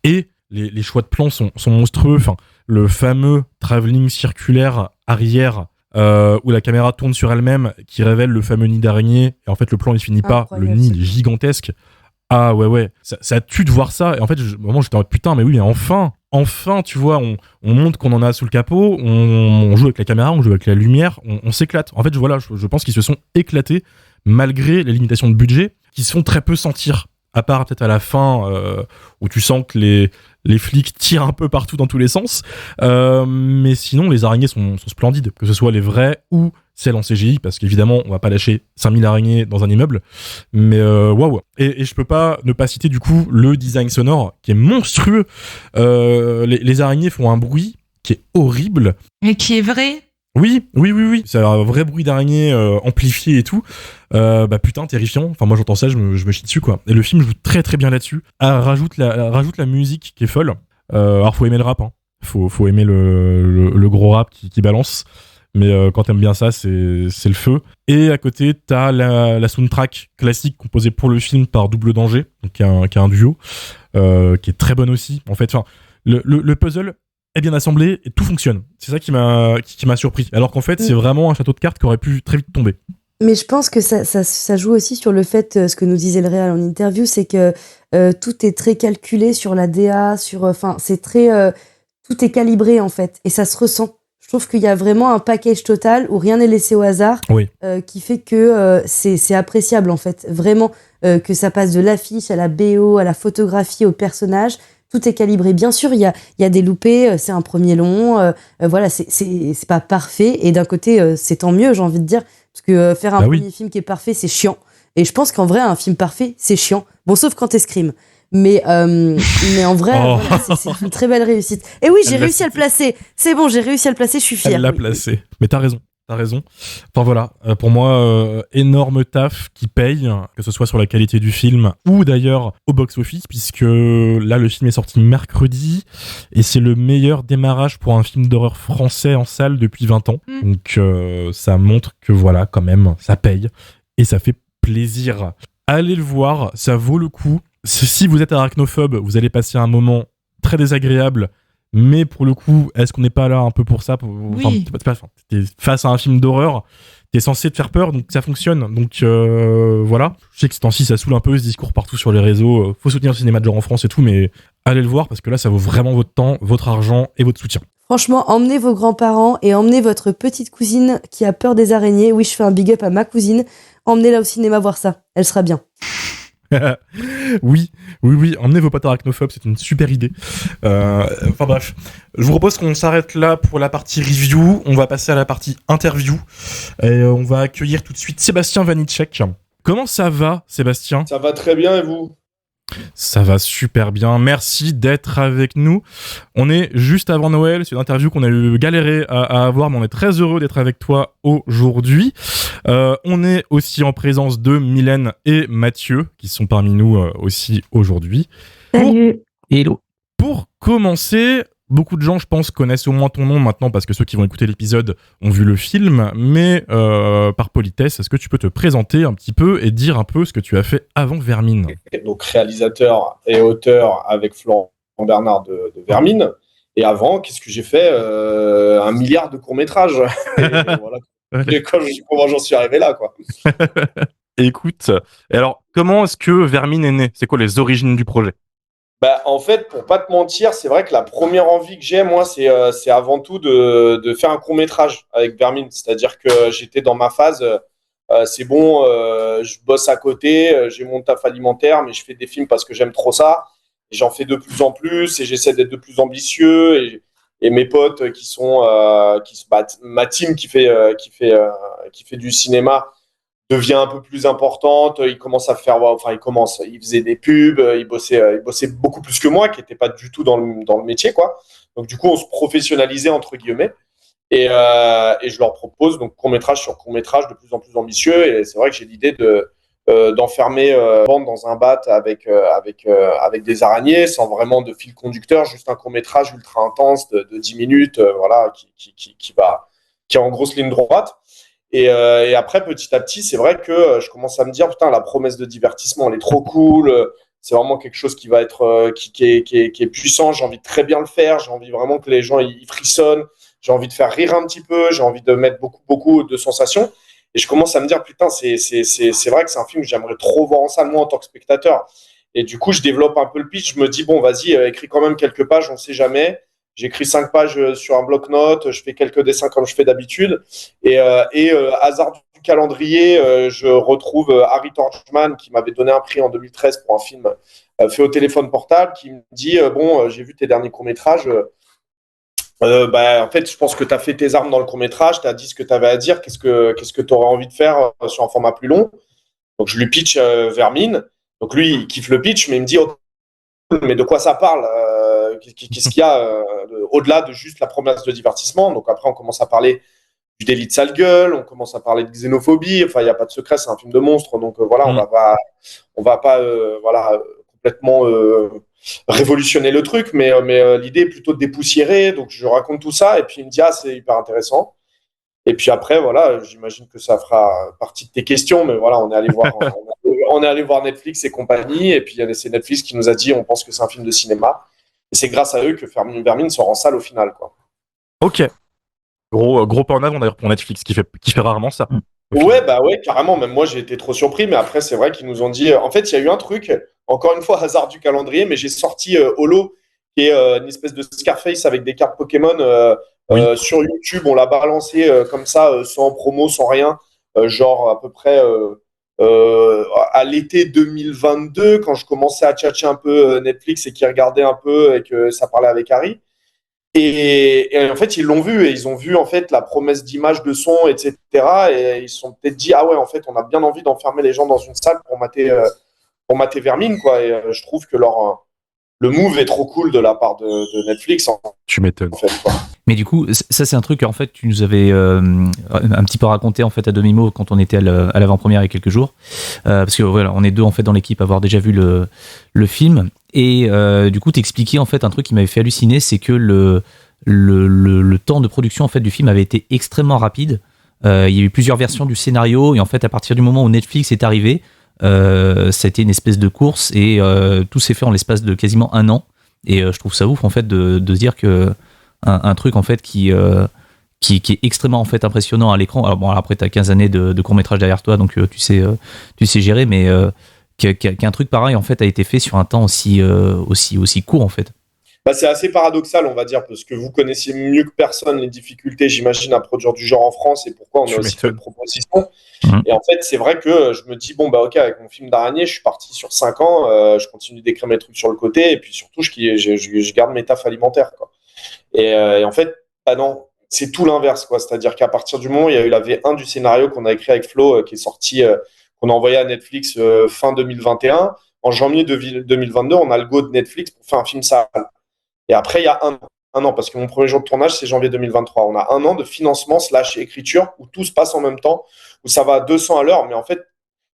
Et les choix de plans sont monstrueux. Enfin, le fameux travelling circulaire arrière, où la caméra tourne sur elle-même, qui révèle le fameux nid d'araignée. Et en fait, le plan, il finit pas. Le nid, il est gigantesque. Ah ouais. Ça tue de voir ça. Et en fait, vraiment, j'étais en mode, putain, mais oui, mais enfin, tu vois, on montre qu'on en a sous le capot, on joue avec la caméra, on joue avec la lumière, on s'éclate. En fait, je pense qu'ils se sont éclatés malgré les limitations de budget qui se font très peu sentir. À part peut-être à la fin, où tu sens que les flics tirent un peu partout dans tous les sens. Mais sinon, les araignées sont splendides, que ce soit les vraies ou celles en CGI, parce qu'évidemment, on va pas lâcher 5000 araignées dans un immeuble. Mais waouh. Et je peux pas ne pas citer du coup le design sonore qui est monstrueux. Les araignées font un bruit qui est horrible. Mais qui est vrai. Oui. C'est un vrai bruit d'araignée amplifié et tout. Putain, terrifiant. Enfin, moi, j'entends ça, je me chie dessus, quoi. Et le film joue très très bien là-dessus. Rajoute la musique qui est folle. Alors, faut aimer le rap, hein. Faut aimer le gros rap qui balance. Mais quand t'aimes bien ça, c'est le feu. Et à côté, t'as la soundtrack classique composée pour le film par Double Danger, donc qui est un duo, qui est très bonne aussi. En fait, le puzzle est bien assemblé et tout fonctionne. C'est ça qui m'a surpris. Alors qu'en fait, c'est vraiment un château de cartes qui aurait pu très vite tomber. Mais je pense que ça joue aussi sur le fait, ce que nous disait le réal en interview, c'est que tout est très calculé sur la DA, c'est très... tout est calibré, en fait, et ça se ressent. je trouve qu'il y a vraiment un package total où rien n'est laissé au hasard, Oui. qui fait que c'est appréciable en fait. Vraiment, que ça passe de l'affiche à la BO, à la photographie, au personnage. Tout est calibré. Bien sûr, il y a des loupés, c'est un premier long, voilà, c'est pas parfait. Et d'un côté, c'est tant mieux, j'ai envie de dire, parce que faire un premier film qui est parfait, c'est chiant. Et je pense qu'en vrai, un film parfait, c'est chiant. Bon, sauf quand t'es Scream. Mais en vrai, voilà, c'est une très belle réussite. Et oui, j'ai réussi à le placer. C'est bon, j'ai réussi à le placer, je suis fière. Elle l'a placé. Mais t'as raison. Enfin voilà, pour moi, énorme taf qui paye, que ce soit sur la qualité du film ou d'ailleurs au box-office, puisque là, le film est sorti mercredi et c'est le meilleur démarrage pour un film d'horreur français en salle depuis 20 ans. Donc ça montre que voilà, quand même, ça paye et ça fait plaisir. Allez le voir, ça vaut le coup. Si vous êtes arachnophobe, vous allez passer un moment très désagréable. Mais pour le coup, est-ce qu'on n'est pas là un peu pour ça Oui. T'es face à un film d'horreur, t'es censé te faire peur, donc ça fonctionne. Donc voilà. Je sais que ce temps-ci, ça saoule un peu ce discours partout sur les réseaux. Faut soutenir le cinéma de genre en France et tout, mais allez le voir parce que là, ça vaut vraiment votre temps, votre argent et votre soutien. Franchement, emmenez vos grands-parents et emmenez votre petite cousine qui a peur des araignées. Oui, je fais un big up à ma cousine. Emmenez-la au cinéma voir ça. Elle sera bien. Oui, emmenez vos potes arachnophobes, c'est une super idée. Enfin bref, je vous propose qu'on s'arrête là pour la partie review. On va passer à la partie interview et on va accueillir tout de suite Sébastien Vanitschek. Comment ça va, Sébastien ? Ça va très bien et vous ? Ça va super bien, merci d'être avec nous. On est juste avant Noël, c'est une interview qu'on a eu galéré à avoir, mais on est très heureux d'être avec toi aujourd'hui. On est aussi en présence de Mylène et Mathieu, qui sont parmi nous aussi aujourd'hui. Salut. Hello. Pour commencer, beaucoup de gens, je pense, connaissent au moins ton nom maintenant, parce que ceux qui vont écouter l'épisode ont vu le film, mais par politesse, est-ce que tu peux te présenter un petit peu et dire un peu ce que tu as fait avant Vermine ? Donc réalisateur et auteur avec Florent Bernard de Vermine. Et avant, qu'est-ce que j'ai fait ? 1 milliard de courts-métrages. Voilà. Et comment j'en suis arrivé là, quoi. Écoute, et alors, comment est-ce que Vermine est né ? C'est quoi les origines du projet ? Bah, en fait, pour pas te mentir, c'est vrai que la première envie que j'ai, moi, c'est avant tout de faire un court-métrage avec Vermine. C'est-à-dire que j'étais dans ma phase, c'est bon, je bosse à côté, j'ai mon taf alimentaire, mais je fais des films parce que j'aime trop ça. Et j'en fais de plus en plus et j'essaie d'être de plus ambitieux. Et mes potes qui sont, ma team qui fait du cinéma, devient un peu plus importante, il commence à faire, il faisait des pubs, il bossait beaucoup plus que moi, qui n'était pas du tout dans le métier, quoi. Donc du coup, on se professionnalisait entre guillemets, et je leur propose donc court-métrage sur court-métrage de plus en plus ambitieux, et c'est vrai que j'ai l'idée d'enfermer bande dans un bat avec des araignées, sans vraiment de fil conducteur, juste un court-métrage ultra intense de 10 minutes, voilà, qui est en grosse ligne droite. Et après, petit à petit, c'est vrai que je commence à me dire, putain, la promesse de divertissement, elle est trop cool. C'est vraiment quelque chose qui va être, qui est puissant. J'ai envie de très bien le faire. J'ai envie vraiment que les gens ils frissonnent. J'ai envie de faire rire un petit peu. J'ai envie de mettre beaucoup de sensations. Et je commence à me dire, putain, c'est vrai que c'est un film que j'aimerais trop voir en salle, moi, en tant que spectateur. Et du coup, je développe un peu le pitch. Je me dis, bon, vas-y, écris quand même quelques pages, on ne sait jamais. J'écris 5 pages sur un bloc-notes, je fais quelques dessins comme je fais d'habitude. Et hasard du calendrier, je retrouve Harry Torchman, qui m'avait donné un prix en 2013 pour un film fait au téléphone portable, qui me dit bon, j'ai vu tes derniers courts-métrages. En fait, je pense que tu as fait tes armes dans le court-métrage, tu as dit ce que tu avais à dire. Qu'est-ce que tu aurais envie de faire sur un format plus long ? Donc, je lui pitch Vermine. Donc, lui, il kiffe le pitch, mais il me dit mais de quoi ça parle ? Qu'est-ce qu'il y a au-delà de juste la promesse de divertissement ? Donc après, on commence à parler du délit de sale gueule, on commence à parler de xénophobie. Enfin, il n'y a pas de secret, c'est un film de monstre. Donc voilà, on va pas complètement révolutionner le truc, mais l'idée est plutôt de dépoussiérer. Donc je raconte tout ça et puis il me dit c'est hyper intéressant. Et puis après, voilà, j'imagine que ça fera partie de tes questions, mais voilà, on est allé voir Netflix et compagnie, et puis c'est Netflix qui nous a dit on pense que c'est un film de cinéma. Et c'est grâce à eux que Vermine sort en salle au final, quoi. Ok. Gros pas en avant d'ailleurs pour Netflix, qui fait rarement ça. Ouais, carrément. Même moi, j'ai été trop surpris, mais après, c'est vrai qu'ils nous ont dit. En fait, il y a eu un truc, encore une fois, hasard du calendrier, mais j'ai sorti Holo, qui est une espèce de Scarface avec des cartes Pokémon Oui. Sur YouTube, on l'a balancé comme ça, sans promo, sans rien, genre à peu près à l'été 2022, quand je commençais à tchatcher un peu Netflix et qu'ils regardaient un peu et que ça parlait avec Harry. Et en fait, ils l'ont vu et ils ont vu en fait la promesse d'image, de son, etc. Et ils se sont peut-être dit, ah ouais, en fait, on a bien envie d'enfermer les gens dans une salle pour mater Vermine, quoi. Et je trouve que le move est trop cool de la part de Netflix, Tu m'étonnes. en fait, quoi. Mais du coup, ça c'est un truc en fait tu nous avais un petit peu raconté en fait à demi-mot quand on était à l'avant-première il y a quelques jours, parce que voilà, on est deux en fait dans l'équipe à avoir déjà vu le film et du coup t'expliquais en fait un truc qui m'avait fait halluciner, c'est que le temps de production en fait du film avait été extrêmement rapide. Il y a eu plusieurs versions du scénario et en fait à partir du moment où Netflix est arrivé, ça a été une espèce de course et tout s'est fait en l'espace de quasiment 1 an. Et je trouve ça ouf en fait de se dire que un truc en fait qui est extrêmement en fait impressionnant à l'écran. Alors bon, après t'as 15 années de court-métrage derrière toi, donc tu sais gérer, mais qu'un truc pareil en fait a été fait sur un temps aussi court en fait. Bah, c'est assez paradoxal, on va dire, parce que vous connaissiez mieux que personne les difficultés, j'imagine, à produire du genre en France et pourquoi on a aussi fait de propositions. Et en fait, c'est vrai que je me dis, bon, bah, ok, avec mon film d'araignée, je suis parti sur 5 ans, je continue d'écrire mes trucs sur le côté, et puis surtout, je garde mes tafs alimentaires, quoi. Et en fait, bah non, c'est tout l'inverse, quoi. C'est-à-dire qu'à partir du moment où il y a eu la V1 du scénario qu'on a écrit avec Flo, qui est sorti, qu'on a envoyé à Netflix fin 2021, en janvier 2022, on a le go de Netflix pour faire un film sale. Et après, il y a un an, parce que mon premier jour de tournage, c'est janvier 2023. On a 1 an de financement / écriture où tout se passe en même temps, où ça va à 200 à l'heure. Mais en fait,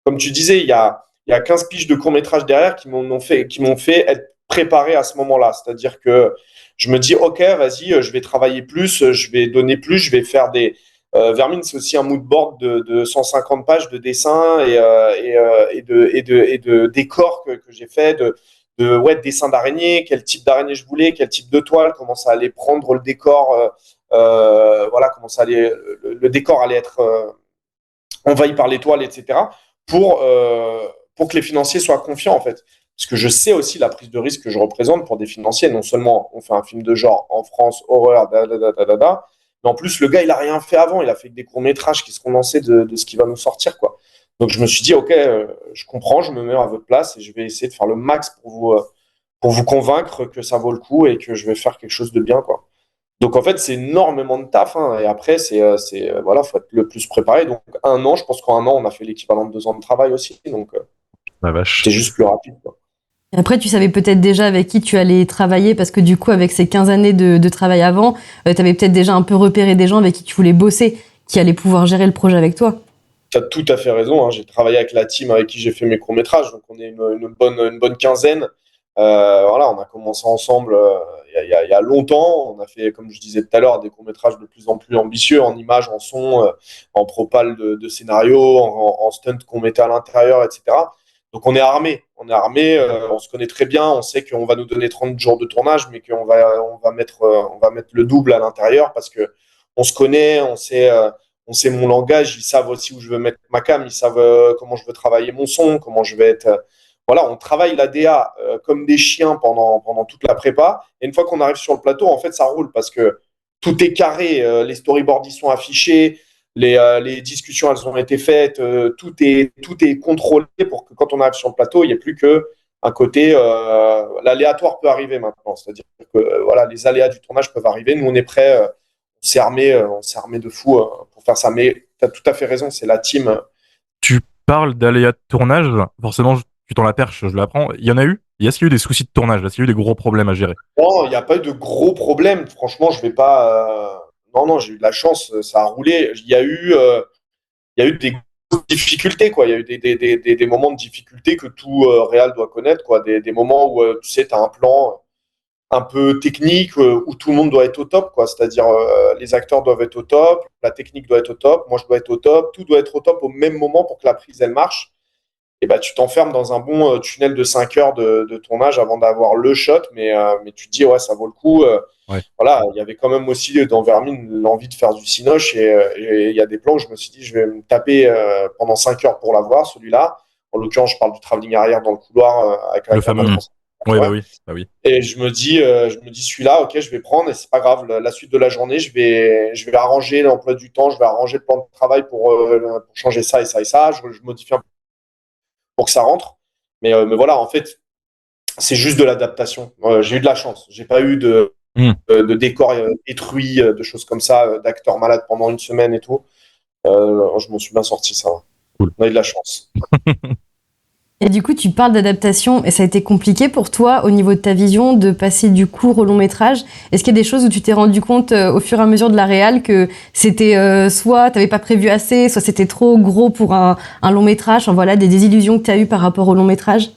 comme tu disais, il y a 15 piges de court-métrage derrière qui m'ont fait être préparé à ce moment-là. C'est-à-dire que je me dis, OK, vas-y, je vais travailler plus, je vais donner plus, je vais faire des... Vermine, c'est aussi un mood board de 150 pages de dessins et de décors que j'ai fait, de dessin d'araignée, quel type d'araignée je voulais, quel type de toile, comment ça allait prendre le décor, voilà, comment ça allait, le décor allait être envahi par l'étoile, etc. Pour que les financiers soient confiants, en fait. Parce que je sais aussi la prise de risque que je représente pour des financiers. Non seulement on fait un film de genre en France, horreur, mais en plus, le gars, il a rien fait avant. Il a fait que des courts-métrages qui seront lancés de ce qui va nous sortir, quoi. Donc, je me suis dit, OK, je comprends, je me mets à votre place et je vais essayer de faire le max pour vous convaincre que ça vaut le coup et que je vais faire quelque chose de bien, quoi. Donc, en fait, c'est énormément de taf, hein. Et après, voilà, faut être le plus préparé. Donc, 1 an, je pense qu'en 1 an, on a fait l'équivalent de 2 ans de travail aussi. Donc, la vache. c'était juste plus rapide, quoi. Et après, tu savais peut-être déjà avec qui tu allais travailler, parce que du coup, avec ces 15 années de travail avant, tu avais peut-être déjà un peu repéré des gens avec qui tu voulais bosser, qui allaient pouvoir gérer le projet avec toi. Tu as tout à fait raison, hein. J'ai travaillé avec la team avec qui j'ai fait mes courts-métrages, donc on est une bonne quinzaine. Voilà, on a commencé ensemble il y a longtemps. On a fait, comme je disais tout à l'heure, des courts-métrages de plus en plus ambitieux en images, en son, en propale de scénario, en stunt qu'on mettait à l'intérieur, etc. Donc on est armé, on se connaît très bien, on sait qu'on va nous donner 30 jours de tournage, mais qu'on va mettre le double à l'intérieur parce que on se connaît, on sait mon langage, ils savent aussi où je veux mettre ma cam, ils savent comment je veux travailler mon son, comment je vais être. Voilà, on travaille la DA comme des chiens pendant toute la prépa. Et une fois qu'on arrive sur le plateau, en fait, ça roule parce que tout est carré, les storyboards ils sont affichés, les discussions elles ont été faites, tout est contrôlé pour que quand on arrive sur le plateau, il n'y ait plus que un côté l'aléatoire peut arriver maintenant. C'est-à-dire que voilà, les aléas du tournage peuvent arriver. Nous, on est prêts. On s'est armé de fou pour faire ça. Mais tu as tout à fait raison, c'est la team. Tu parles d'aléas de tournage, forcément, tu t'en la perche, je l'apprends. Il y en a eu? Est-ce qu'il y a eu des soucis de tournage? Est-ce qu'il y a eu des gros problèmes à gérer? Non, il n'y a pas eu de gros problèmes. Franchement, je vais pas. Non, j'ai eu de la chance, ça a roulé. Il y a eu des difficultés, quoi. Il y a eu des moments de difficulté que tout réal doit connaître, quoi. Des moments où, tu sais, tu as un plan un peu technique où tout le monde doit être au top, quoi. C'est-à-dire les acteurs doivent être au top, la technique doit être au top, moi je dois être au top, tout doit être au top au même moment pour que la prise elle marche. Et bah tu t'enfermes dans un bon tunnel de 5 heures de tournage avant d'avoir le shot, mais tu te dis ouais ça vaut le coup. Ouais. Voilà, il y avait quand même aussi dans Vermine l'envie de faire du cinoche et il y a des plans où je me suis dit je vais me taper pendant 5 heures pour l'avoir celui-là. En l'occurrence je parle du travelling arrière dans le couloir avec le fameux. Ouais, Ouais. bah oui. Et je me dis celui-là, ok, je vais prendre et c'est pas grave. La suite de la journée, je vais arranger l'emploi du temps, je vais arranger le plan de travail pour changer ça et ça et ça. Je modifie un peu pour que ça rentre. Mais voilà, en fait, c'est juste de l'adaptation. J'ai eu de la chance. J'ai pas eu de décor détruit, de choses comme ça, d'acteurs malades pendant une semaine et tout. Je m'en suis bien sorti, ça va. Cool. On a eu de la chance. Et du coup, tu parles d'adaptation et ça a été compliqué pour toi au niveau de ta vision de passer du court au long métrage. Est-ce qu'il y a des choses où tu t'es rendu compte au fur et à mesure de la réal que c'était soit t'avais pas prévu assez, soit c'était trop gros pour un long métrage. Enfin, voilà, des désillusions que tu as eues par rapport au long métrage.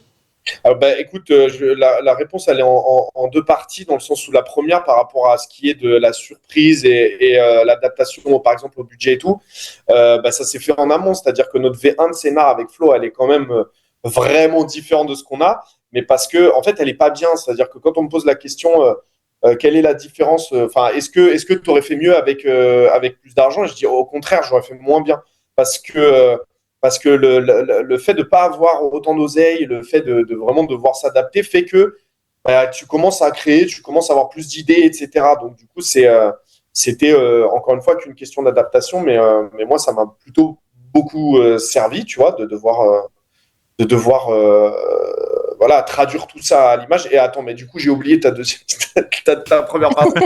Alors, écoute, la réponse, elle est en deux parties, dans le sens où la première, par rapport à ce qui est de la surprise et l'adaptation, par exemple, au budget et tout, ça s'est fait en amont. C'est-à-dire que notre V1 de scénar avec Flo, elle est quand même vraiment différente de ce qu'on a, mais parce que, en fait, elle est pas bien. C'est-à-dire que quand on me pose la question, quelle est la différence, est-ce que tu aurais fait mieux avec plus d'argent? Je dis au contraire, j'aurais fait moins bien. Parce que le fait de ne pas avoir autant d'oseille, le fait de vraiment devoir s'adapter fait que tu commences à créer, tu commences à avoir plus d'idées, etc. Donc, du coup, c'était encore une fois qu'une question d'adaptation, mais moi, ça m'a plutôt beaucoup servi, tu vois, de devoir voilà, traduire tout ça à l'image. Et attends, mais du coup, j'ai oublié ta première partie.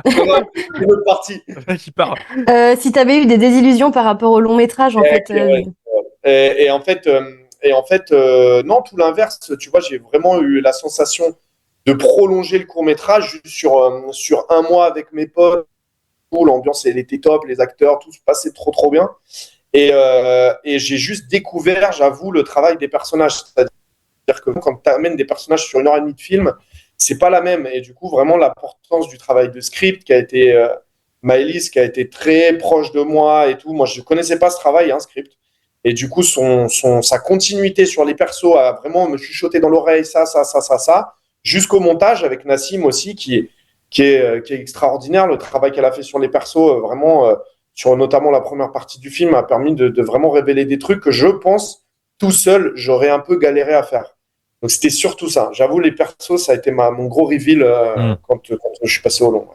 Une autre partie. Qui part. Si tu avais eu des désillusions par rapport au long métrage, en fait. Ouais. Et en fait, non, tout l'inverse. Tu vois, j'ai vraiment eu la sensation de prolonger le court-métrage juste sur un mois avec mes potes. L'ambiance, elle était top, les acteurs, tout se passait trop, trop bien. Et j'ai juste découvert, j'avoue, le travail des personnages. C'est-à-dire que quand tu amènes des personnages sur 1h30 de film, c'est pas la même. Et du coup, vraiment, l'importance du travail de script qui a été Maëlys, qui a été très proche de moi et tout. Moi, je connaissais pas ce travail, script. Et du coup, sa continuité sur les persos a vraiment me chuchoté dans l'oreille, ça, jusqu'au montage avec Nassim aussi, qui est extraordinaire. Le travail qu'elle a fait sur les persos, vraiment, sur notamment la première partie du film, a permis de vraiment révéler des trucs que je pense, tout seul, j'aurais un peu galéré à faire. Donc, c'était surtout ça. J'avoue, les persos, ça a été mon gros reveal quand je suis passé au long.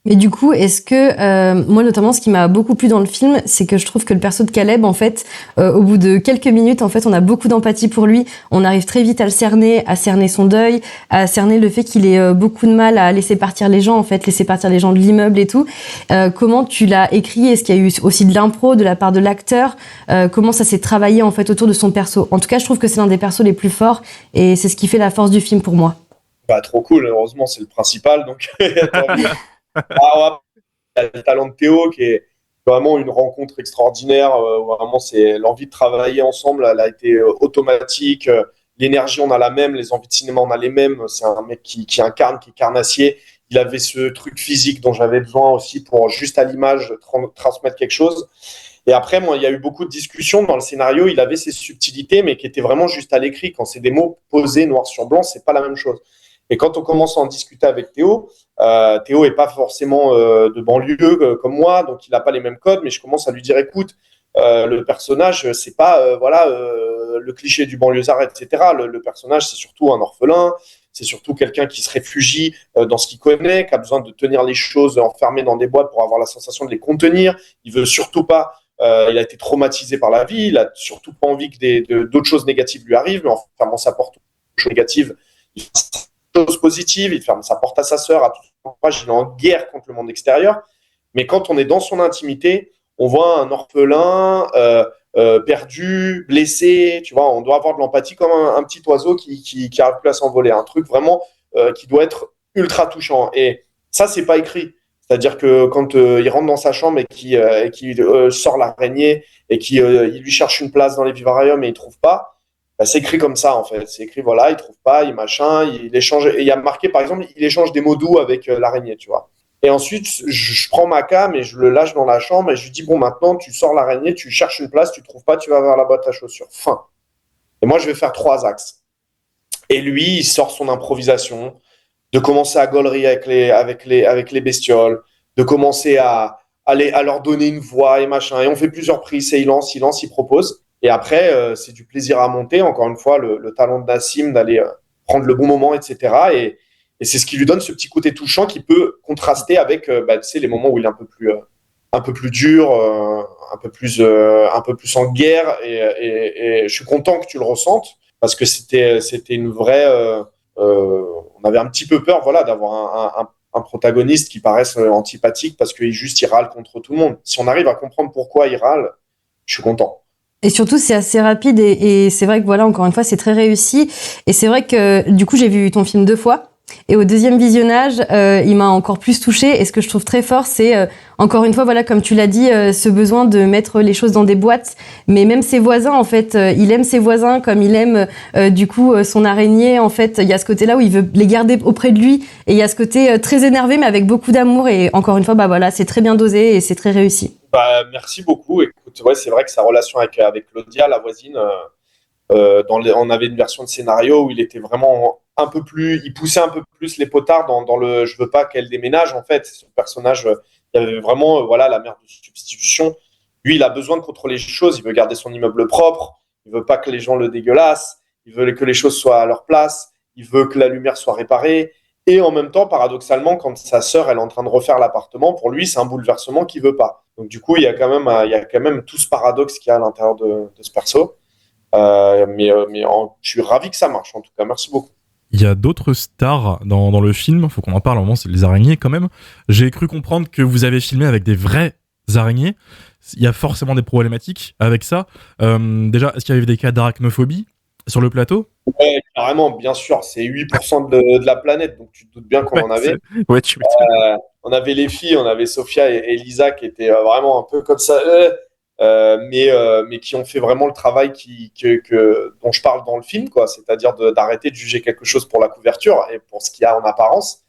Mais du coup, est-ce que moi notamment, ce qui m'a beaucoup plu dans le film, c'est que je trouve que le perso de Caleb, en fait, au bout de quelques minutes, en fait, on a beaucoup d'empathie pour lui. On arrive très vite à cerner son deuil, à cerner le fait qu'il ait beaucoup de mal à laisser partir les gens, en fait, laisser partir les gens de l'immeuble et tout. Comment tu l'as écrit? Est-ce qu'il y a eu aussi de l'impro de la part de l'acteur? Comment ça s'est travaillé en fait autour de son perso? En tout cas, je trouve que c'est l'un des persos les plus forts et c'est ce qui fait la force du film pour moi. Trop cool. Heureusement, c'est le principal. Donc, il y a le talent de Théo qui est vraiment une rencontre extraordinaire. Vraiment, c'est l'envie de travailler ensemble, elle a été automatique. L'énergie, on a la même. Les envies de cinéma, on a les mêmes. C'est un mec qui incarne, qui est carnassier. Il avait ce truc physique dont j'avais besoin aussi pour juste à l'image transmettre quelque chose. Et après, moi, il y a eu beaucoup de discussions dans le scénario. Il avait ses subtilités, mais qui étaient vraiment juste à l'écrit. Quand c'est des mots posés noir sur blanc, c'est pas la même chose. Et quand on commence à en discuter avec Théo, Théo n'est pas forcément de banlieue comme moi, donc il n'a pas les mêmes codes, mais je commence à lui dire, écoute, le personnage, c'est pas le cliché du banlieusard, etc. Le personnage, c'est surtout un orphelin, c'est surtout quelqu'un qui se réfugie dans ce qu'il connaît, qui a besoin de tenir les choses enfermées dans des boîtes pour avoir la sensation de les contenir. Il veut surtout pas... il a été traumatisé par la vie, il a surtout pas envie que d'autres choses négatives lui arrivent, mais en fermant sa porte aux choses négatives, il choses positives, il ferme sa porte à sa sœur, à tout son entourage, il est en guerre contre le monde extérieur. Mais quand on est dans son intimité, on voit un orphelin perdu, blessé, tu vois, on doit avoir de l'empathie comme un petit oiseau qui arrive plus à s'envoler, un truc vraiment qui doit être ultra touchant. Et ça, c'est pas écrit. C'est-à-dire que quand il rentre dans sa chambre et qu'il sort l'araignée et qu'il lui cherche une place dans les vivariums et il trouve pas, c'est écrit comme ça, en fait. C'est écrit, voilà, il trouve pas, il machin, il échange. Et il y a marqué, par exemple, il échange des mots doux avec l'araignée, tu vois. Et ensuite, je prends ma cam et je le lâche dans la chambre et je lui dis, bon, maintenant, tu sors l'araignée, tu cherches une place, tu trouves pas, tu vas vers la boîte à chaussures. Fin. Et moi, je vais faire 3 axes. Et lui, il sort son improvisation, de commencer à gaulerie avec les bestioles, de commencer à leur donner une voix et machin. Et on fait plusieurs prises, et il lance, il propose. Et après, c'est du plaisir à monter. Encore une fois, le talent de Nassim d'aller prendre le bon moment, etc. Et c'est ce qui lui donne ce petit côté touchant qui peut contraster avec tu sais, les moments où il est un peu plus dur, un peu plus en guerre. Et je suis content que tu le ressentes parce que c'était une vraie. On avait un petit peu peur, voilà, d'avoir un protagoniste qui paraisse antipathique parce qu'il râle contre tout le monde. Si on arrive à comprendre pourquoi il râle, je suis content. Et surtout, c'est assez rapide et c'est vrai que voilà, encore une fois, c'est très réussi. Et c'est vrai que du coup, j'ai vu ton film 2 fois. Et au deuxième visionnage, il m'a encore plus touchée. Et ce que je trouve très fort, c'est encore une fois, voilà, comme tu l'as dit, ce besoin de mettre les choses dans des boîtes. Mais même ses voisins, en fait, il aime ses voisins comme il aime du coup son araignée. En fait, il y a ce côté-là où il veut les garder auprès de lui. Et il y a ce côté très énervé, mais avec beaucoup d'amour. Et encore une fois, voilà, c'est très bien dosé et c'est très réussi. Merci beaucoup. Écoute, ouais, c'est vrai que sa relation avec Claudia, la voisine, on avait une version de scénario où il était vraiment il poussait un peu plus les potards dans le je veux pas qu'elle déménage, en fait. Ce personnage, il y avait vraiment voilà, la mère de substitution. Lui, il a besoin de contrôler les choses, il veut garder son immeuble propre, il veut pas que les gens le dégueulassent, il veut que les choses soient à leur place, il veut que la lumière soit réparée. Et en même temps, paradoxalement, quand sa sœur elle est en train de refaire l'appartement, pour lui, c'est un bouleversement qu'il veut pas. Donc du coup, il y a quand même tout ce paradoxe qu'il y a à l'intérieur de ce perso. Je suis ravi que ça marche, en tout cas. Merci beaucoup. Il y a d'autres stars dans le film, faut qu'on en parle, à un moment, c'est les araignées quand même. J'ai cru comprendre que vous avez filmé avec des vraies araignées. Il y a forcément des problématiques avec ça. Déjà, est-ce qu'il y avait des cas d'arachnophobie sur le plateau? Ouais, carrément, bien sûr. C'est 8% de la planète, donc tu te doutes bien qu'on en avait. Ouais, tu m'étonnes. On avait les filles, on avait Sophia et Lisa qui étaient vraiment un peu comme ça, mais qui ont fait vraiment le travail dont je parle dans le film, quoi. C'est-à-dire d'arrêter de juger quelque chose pour la couverture et pour ce qu'il y a en apparence.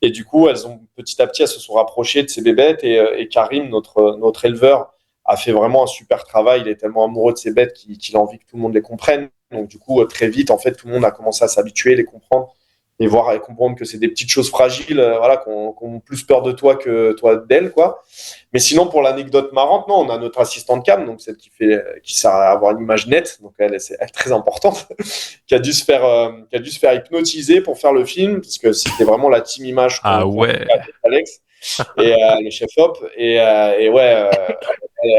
Et du coup, petit à petit, elles se sont rapprochées de ces bébêtes et Karim, notre éleveur, a fait vraiment un super travail. Il est tellement amoureux de ces bêtes qu'il a envie que tout le monde les comprenne. Donc du coup, très vite, en fait, tout le monde a commencé à s'habituer, les comprendre et voir et comprendre que c'est des petites choses fragiles, voilà, qu'on plus peur de toi que toi d'elle, quoi. Mais sinon, pour l'anecdote marrante, non, on a notre assistante cam, donc celle qui sert à avoir une image nette, donc elle est très importante, qui a dû se faire hypnotiser pour faire le film, parce que c'était vraiment la team image ouais. avec Alex et le chef op, et ouais,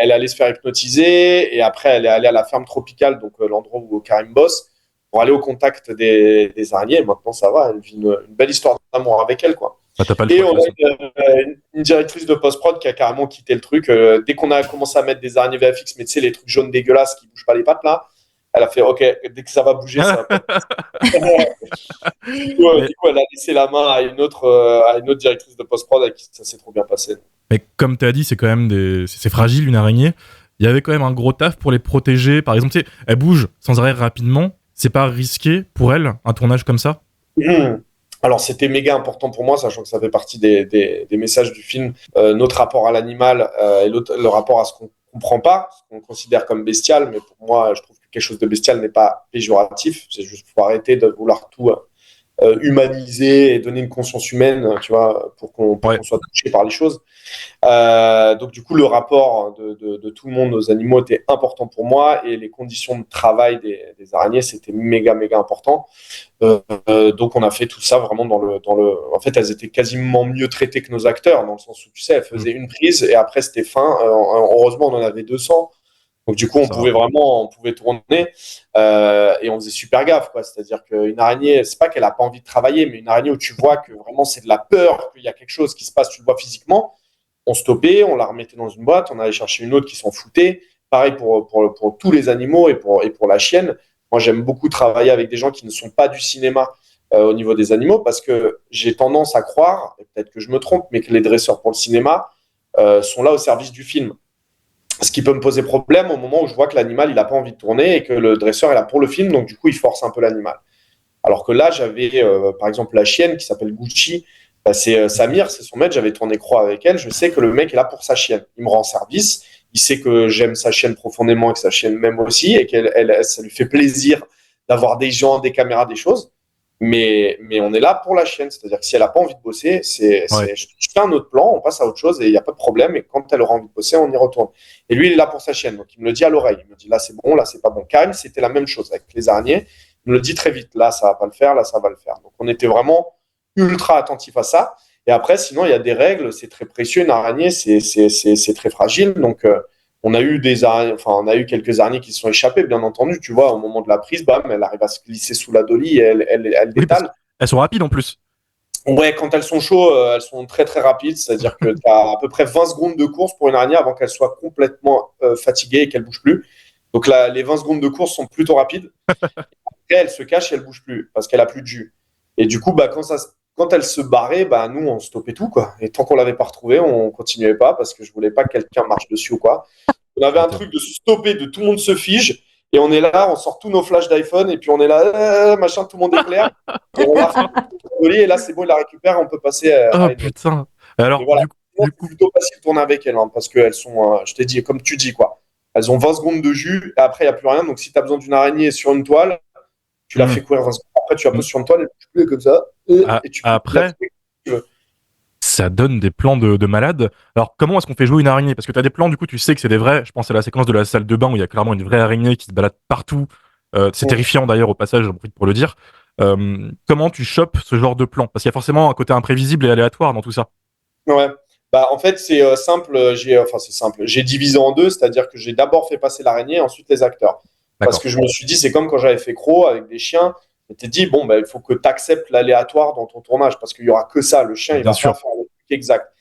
elle allait se faire hypnotiser, et après elle est allée à la ferme tropicale, donc l'endroit où Karim bosse, pour aller au contact des araignées. Maintenant, ça va, elle vit une belle histoire d'amour avec elle, quoi. T'as pas le Et choix, on a une directrice de post-prod qui a carrément quitté le truc. Dès qu'on a commencé à mettre des araignées VFX, mais tu sais, les trucs jaunes dégueulasses qui bougent pas les pattes, là, elle a fait OK, dès que ça va bouger, ça va pas. Du coup, elle a laissé la main à une autre directrice de post-prod avec qui ça s'est trop bien passé. Mais comme tu as dit, c'est quand même c'est fragile, une araignée. Il y avait quand même un gros taf pour les protéger. Par exemple, tu sais, elle bouge sans arrêt rapidement. C'est pas risqué pour elle, un tournage comme ça? Alors, c'était méga important pour moi, sachant que ça fait partie des messages du film. Notre rapport à l'animal et le rapport à ce qu'on comprend pas, ce qu'on considère comme bestial. Mais pour moi, je trouve que quelque chose de bestial n'est pas péjoratif. C'est juste qu'il faut arrêter de vouloir tout humaniser et donner une conscience humaine, tu vois, pour qu'on soit touché par les choses. Donc du coup, le rapport de tout le monde aux animaux était important pour moi, et les conditions de travail des araignées, c'était méga important. Donc on a fait tout ça vraiment dans le. En fait, elles étaient quasiment mieux traitées que nos acteurs, dans le sens où, tu sais, elles faisaient une prise et après c'était fin. Heureusement, on en avait 200. Donc du coup, on pouvait tourner et on faisait super gaffe, quoi. C'est-à-dire qu'une araignée, c'est pas qu'elle a pas envie de travailler, mais une araignée où tu vois que vraiment c'est de la peur, qu'il y a quelque chose qui se passe, tu le vois physiquement. On stoppait, on la remettait dans une boîte, on allait chercher une autre qui s'en foutait. Pareil pour tous les animaux et pour la chienne. Moi, j'aime beaucoup travailler avec des gens qui ne sont pas du cinéma au niveau des animaux, parce que j'ai tendance à croire, et peut-être que je me trompe, mais que les dresseurs pour le cinéma sont là au service du film. Ce qui peut me poser problème au moment où je vois que l'animal, il n'a pas envie de tourner et que le dresseur est là pour le film, donc du coup, il force un peu l'animal. Alors que là, j'avais par exemple la chienne qui s'appelle Gucci, c'est Samir, c'est son maître, j'avais tourné croix avec elle, je sais que le mec est là pour sa chienne. Il me rend service, il sait que j'aime sa chienne profondément et que sa chienne m'aime aussi, et que ça lui fait plaisir d'avoir des gens, des caméras, des choses. Mais on est là pour la chienne, c'est-à-dire que si elle n'a pas envie de bosser, je fais un autre plan, on passe à autre chose et il n'y a pas de problème, et quand elle aura envie de bosser, on y retourne. Et lui, il est là pour sa chienne, donc il me le dit à l'oreille, il me dit là c'est bon, là c'est pas bon. Karim, c'était la même chose avec les araignées, me le dit très vite. Là, ça va pas le faire, là, ça va le faire. Donc, on était vraiment ultra attentif à ça. Et après, sinon, il y a des règles, c'est très précieux. Une araignée, c'est très fragile. Donc, on a eu quelques araignées qui se sont échappées, bien entendu. Tu vois, au moment de la prise, bam, elle arrive à se glisser sous la dolly et elle Oui, parce détale. qu'elles sont rapides en plus. Ouais, quand elles sont chaudes, elles sont très très rapides. C'est-à-dire que tu as à peu près 20 secondes de course pour une araignée avant qu'elle soit complètement fatiguée et qu'elle bouge plus. Donc là, les 20 secondes de course sont plutôt rapides. Après, elle se cache et elle bouge plus parce qu'elle a plus de jus. Et du coup, bah, quand elle se barrait, bah, nous, on stoppait tout, quoi. Et tant qu'on l'avait pas retrouvée, on continuait pas parce que je voulais pas que quelqu'un marche dessus ou quoi. On avait un truc de se stopper, de tout le monde se fige. Et on est là, on sort tous nos flashs d'iPhone et puis on est là, machin, tout le monde éclaire. Et on la et là, c'est bon, il la récupère, on peut passer à Oh une autre. putain. Alors, Mais voilà, du c'est coup, plutôt facile de tourner avec elles hein, parce qu'elles sont, je t'ai dit, comme tu dis, quoi. Elles ont 20 secondes de jus et après, il n'y a plus rien. Donc, si tu as besoin d'une araignée sur une toile, tu la fais courir 20 secondes. Après, tu la poses sur une toile, elle bouge plus comme ça. Et tu peux après, la tuer comme tu veux. ça donne des plans de malade. Alors, comment est-ce qu'on fait jouer une araignée? Parce que tu as des plans, du coup, tu sais que c'est des vrais. Je pense à la séquence de la salle de bain où il y a clairement une vraie araignée qui se balade partout. C'est terrifiant d'ailleurs, au passage, j'en profite pour le dire. Comment tu chopes ce genre de plan? Parce qu'il y a forcément un côté imprévisible et aléatoire dans tout ça. Ouais. Bah, en fait, c'est simple. C'est simple. J'ai divisé en deux, c'est-à-dire que j'ai d'abord fait passer l'araignée, ensuite les acteurs. Parce D'accord. que je me suis dit, c'est comme quand j'avais fait Crow avec des chiens. Je m'étais dit, bon, bah, il faut que tu acceptes l'aléatoire dans ton tournage parce qu'il y aura que ça. Le chien, il Bien va sûr. pas faire le truc exact.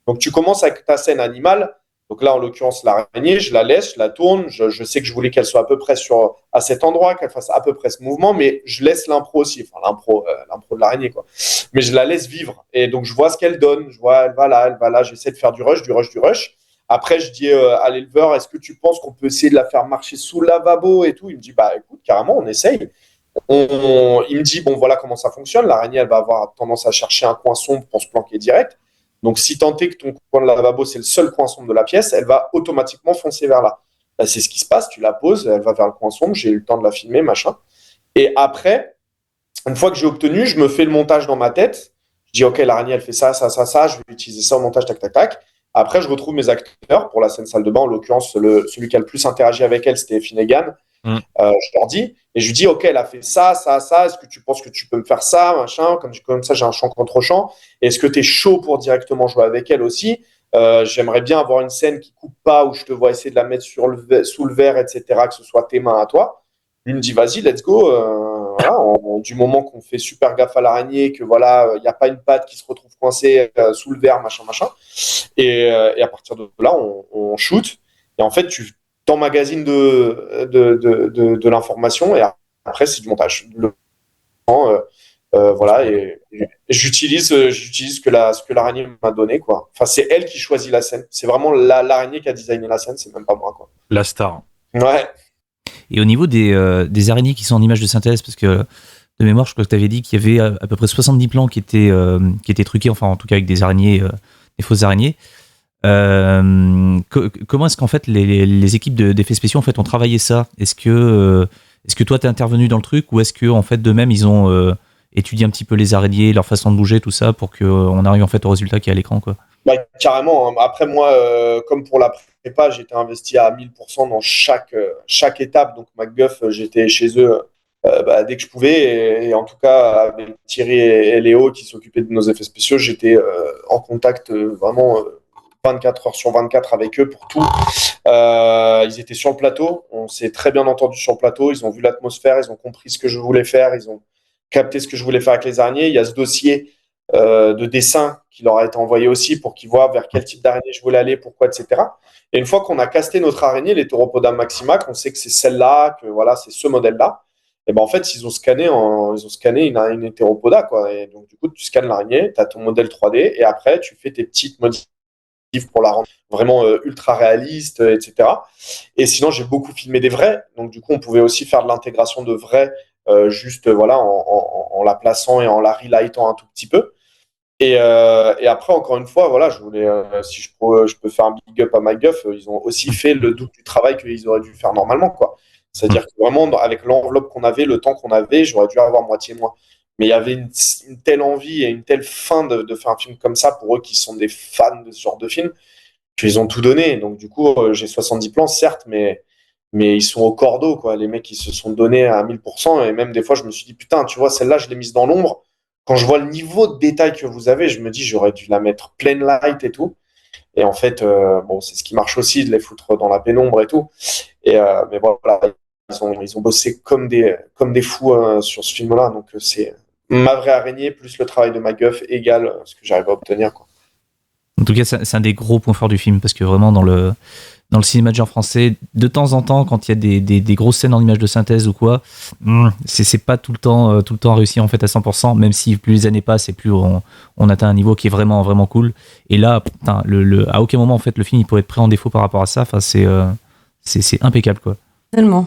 Donc, tu commences avec ta scène animale. Donc là, en l'occurrence, l'araignée, je la laisse, je la tourne. Je sais que je voulais qu'elle soit à peu près à cet endroit, qu'elle fasse à peu près ce mouvement, mais je laisse l'impro aussi. Enfin, l'impro de l'araignée, quoi. Mais je la laisse vivre. Et donc, je vois ce qu'elle donne. Je vois, elle va là, elle va là. J'essaie de faire du rush, du rush, du rush. Après, je dis à l'éleveur, est-ce que tu penses qu'on peut essayer de la faire marcher sous le lavabo et tout? Il me dit, bah écoute, carrément, on essaye. Il me dit, bon, voilà comment ça fonctionne. L'araignée, elle va avoir tendance à chercher un coin sombre pour se planquer direct. Donc, si tant est que ton coin de lavabo, c'est le seul coin sombre de la pièce, elle va automatiquement foncer vers là. Bah, c'est ce qui se passe. Tu la poses, elle va vers le coin sombre. J'ai eu le temps de la filmer, machin. Et après, une fois que j'ai obtenu, je me fais le montage dans ma tête. Je dis, OK, l'araignée, elle fait ça, ça, ça, ça. Je vais utiliser ça au montage, tac, tac, tac. Après, je retrouve mes acteurs pour la scène salle de bain. En l'occurrence, celui qui a le plus interagi avec elle, c'était Finnegan. Je leur dis, et je lui dis, OK, elle a fait ça, ça, ça. Est-ce que tu penses que tu peux me faire ça, machin? Comme ça, j'ai un champ contre champ. Est-ce que tu es chaud pour directement jouer avec elle aussi? J'aimerais bien avoir une scène qui coupe pas, où je te vois essayer de la mettre sous le verre, etc., que ce soit tes mains à toi. Lui me dit, vas-y, let's go. Voilà, du moment qu'on fait super gaffe à l'araignée, que voilà, il n'y a pas une patte qui se retrouve coincée sous le verre, machin, machin. Et à partir de là, on shoot. Et en fait, tu t'emmagasines de l'information et après, c'est du montage. Voilà, et j'utilise ce que l'araignée m'a donné, quoi. Enfin, c'est elle qui choisit la scène. C'est vraiment l'araignée qui a designé la scène, c'est même pas moi, quoi. La star. Ouais. Et au niveau des araignées qui sont en images de synthèse, parce que de mémoire, je crois que tu avais dit qu'il y avait à peu près 70 plans qui étaient truqués, enfin en tout cas avec des araignées, des fausses araignées. Comment est-ce qu'en fait les équipes d'effets spéciaux en fait ont travaillé ça? Est-ce que toi t'es intervenu dans le truc ou est-ce que en fait de même ils ont étudié un petit peu les araignées, leur façon de bouger, tout ça pour qu'on arrive en fait au résultat qui est à l'écran, quoi? Bah, carrément. Hein. Après, moi, comme pour la prépa, j'étais investi à 1000% dans chaque étape. Donc, MacGuff, j'étais chez eux dès que je pouvais. Et en tout cas, avec Thierry et Léo qui s'occupaient de nos effets spéciaux, j'étais en contact vraiment 24 heures sur 24 avec eux pour tout. Ils étaient sur le plateau. On s'est très bien entendu sur le plateau. Ils ont vu l'atmosphère. Ils ont compris ce que je voulais faire. Ils ont capté ce que je voulais faire avec les araignées. Il y a ce dossier de dessin qui leur a été envoyé aussi pour qu'ils voient vers quel type d'araignée je voulais aller, pourquoi, etc. Et une fois qu'on a casté notre araignée, l'Heteropoda maxima, qu'on sait que c'est celle-là, que voilà, c'est ce modèle-là, et ben en fait, ils ont scanné une Heteropoda, quoi. Et donc, du coup, tu scannes l'araignée, tu as ton modèle 3D, et après, tu fais tes petites modifs pour la rendre vraiment ultra réaliste, etc. Et sinon, j'ai beaucoup filmé des vrais, donc du coup, on pouvait aussi faire de l'intégration de vrais, juste voilà, en la plaçant et en la relightant un tout petit peu. Et après, encore une fois, voilà, je voulais, si je peux faire un big up à MacGuff, ils ont aussi fait le double du travail qu'ils auraient dû faire normalement, quoi. C'est-à-dire que vraiment, avec l'enveloppe qu'on avait, le temps qu'on avait, j'aurais dû avoir moitié moins. Mais il y avait une telle envie et une telle faim de faire un film comme ça pour eux qui sont des fans de ce genre de film, qu'ils ont tout donné. Donc, du coup, j'ai 70 plans, certes, mais mais ils sont au cordeau, quoi. Les mecs, ils se sont donnés à 1000%. Et même des fois, je me suis dit, putain, tu vois, celle-là, je l'ai mise dans l'ombre. Quand je vois le niveau de détail que vous avez, je me dis, j'aurais dû la mettre plein light et tout. Et en fait, bon, c'est ce qui marche aussi, de les foutre dans la pénombre et tout. Mais voilà, ils ont bossé comme des fous sur ce film-là. Donc, c'est ma vraie araignée plus le travail de MacGuff égale ce que j'arrive à obtenir, quoi. En tout cas, c'est un des gros points forts du film, parce que vraiment, dans le cinéma de genre français, de temps en temps, quand il y a des grosses scènes en images de synthèse ou quoi, c'est pas tout le temps réussi en fait à 100%, même si plus les années passent et plus on atteint un niveau qui est vraiment, vraiment cool. Et là, putain, à aucun moment, en fait, le film, il pourrait être pris en défaut par rapport à ça. Enfin, c'est impeccable, quoi. Tellement.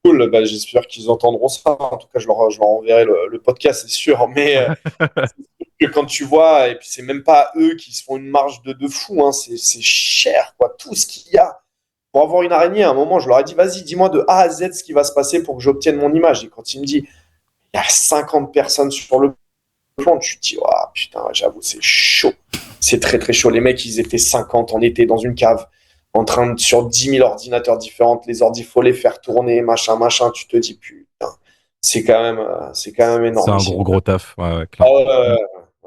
Cool, bah, j'espère qu'ils entendront ça. En tout cas, je leur enverrai le podcast, c'est sûr. Mais que quand tu vois, et puis c'est même pas eux qui se font une marge de fou, hein, c'est cher, quoi. Tout ce qu'il y a. Pour avoir une araignée, à un moment, je leur ai dit, vas-y, dis-moi de A à Z ce qui va se passer pour que j'obtienne mon image. Et quand il me dit, il y a 50 personnes sur le plan, tu te dis, oh, putain, j'avoue, c'est chaud. C'est très, très chaud. Les mecs, ils étaient 50 en été dans une cave, sur 10 000 ordinateurs différents. Les ordi, il faut les faire tourner, machin. Tu te dis, putain, c'est quand même énorme. C'est un gros taf, ouais, clairement.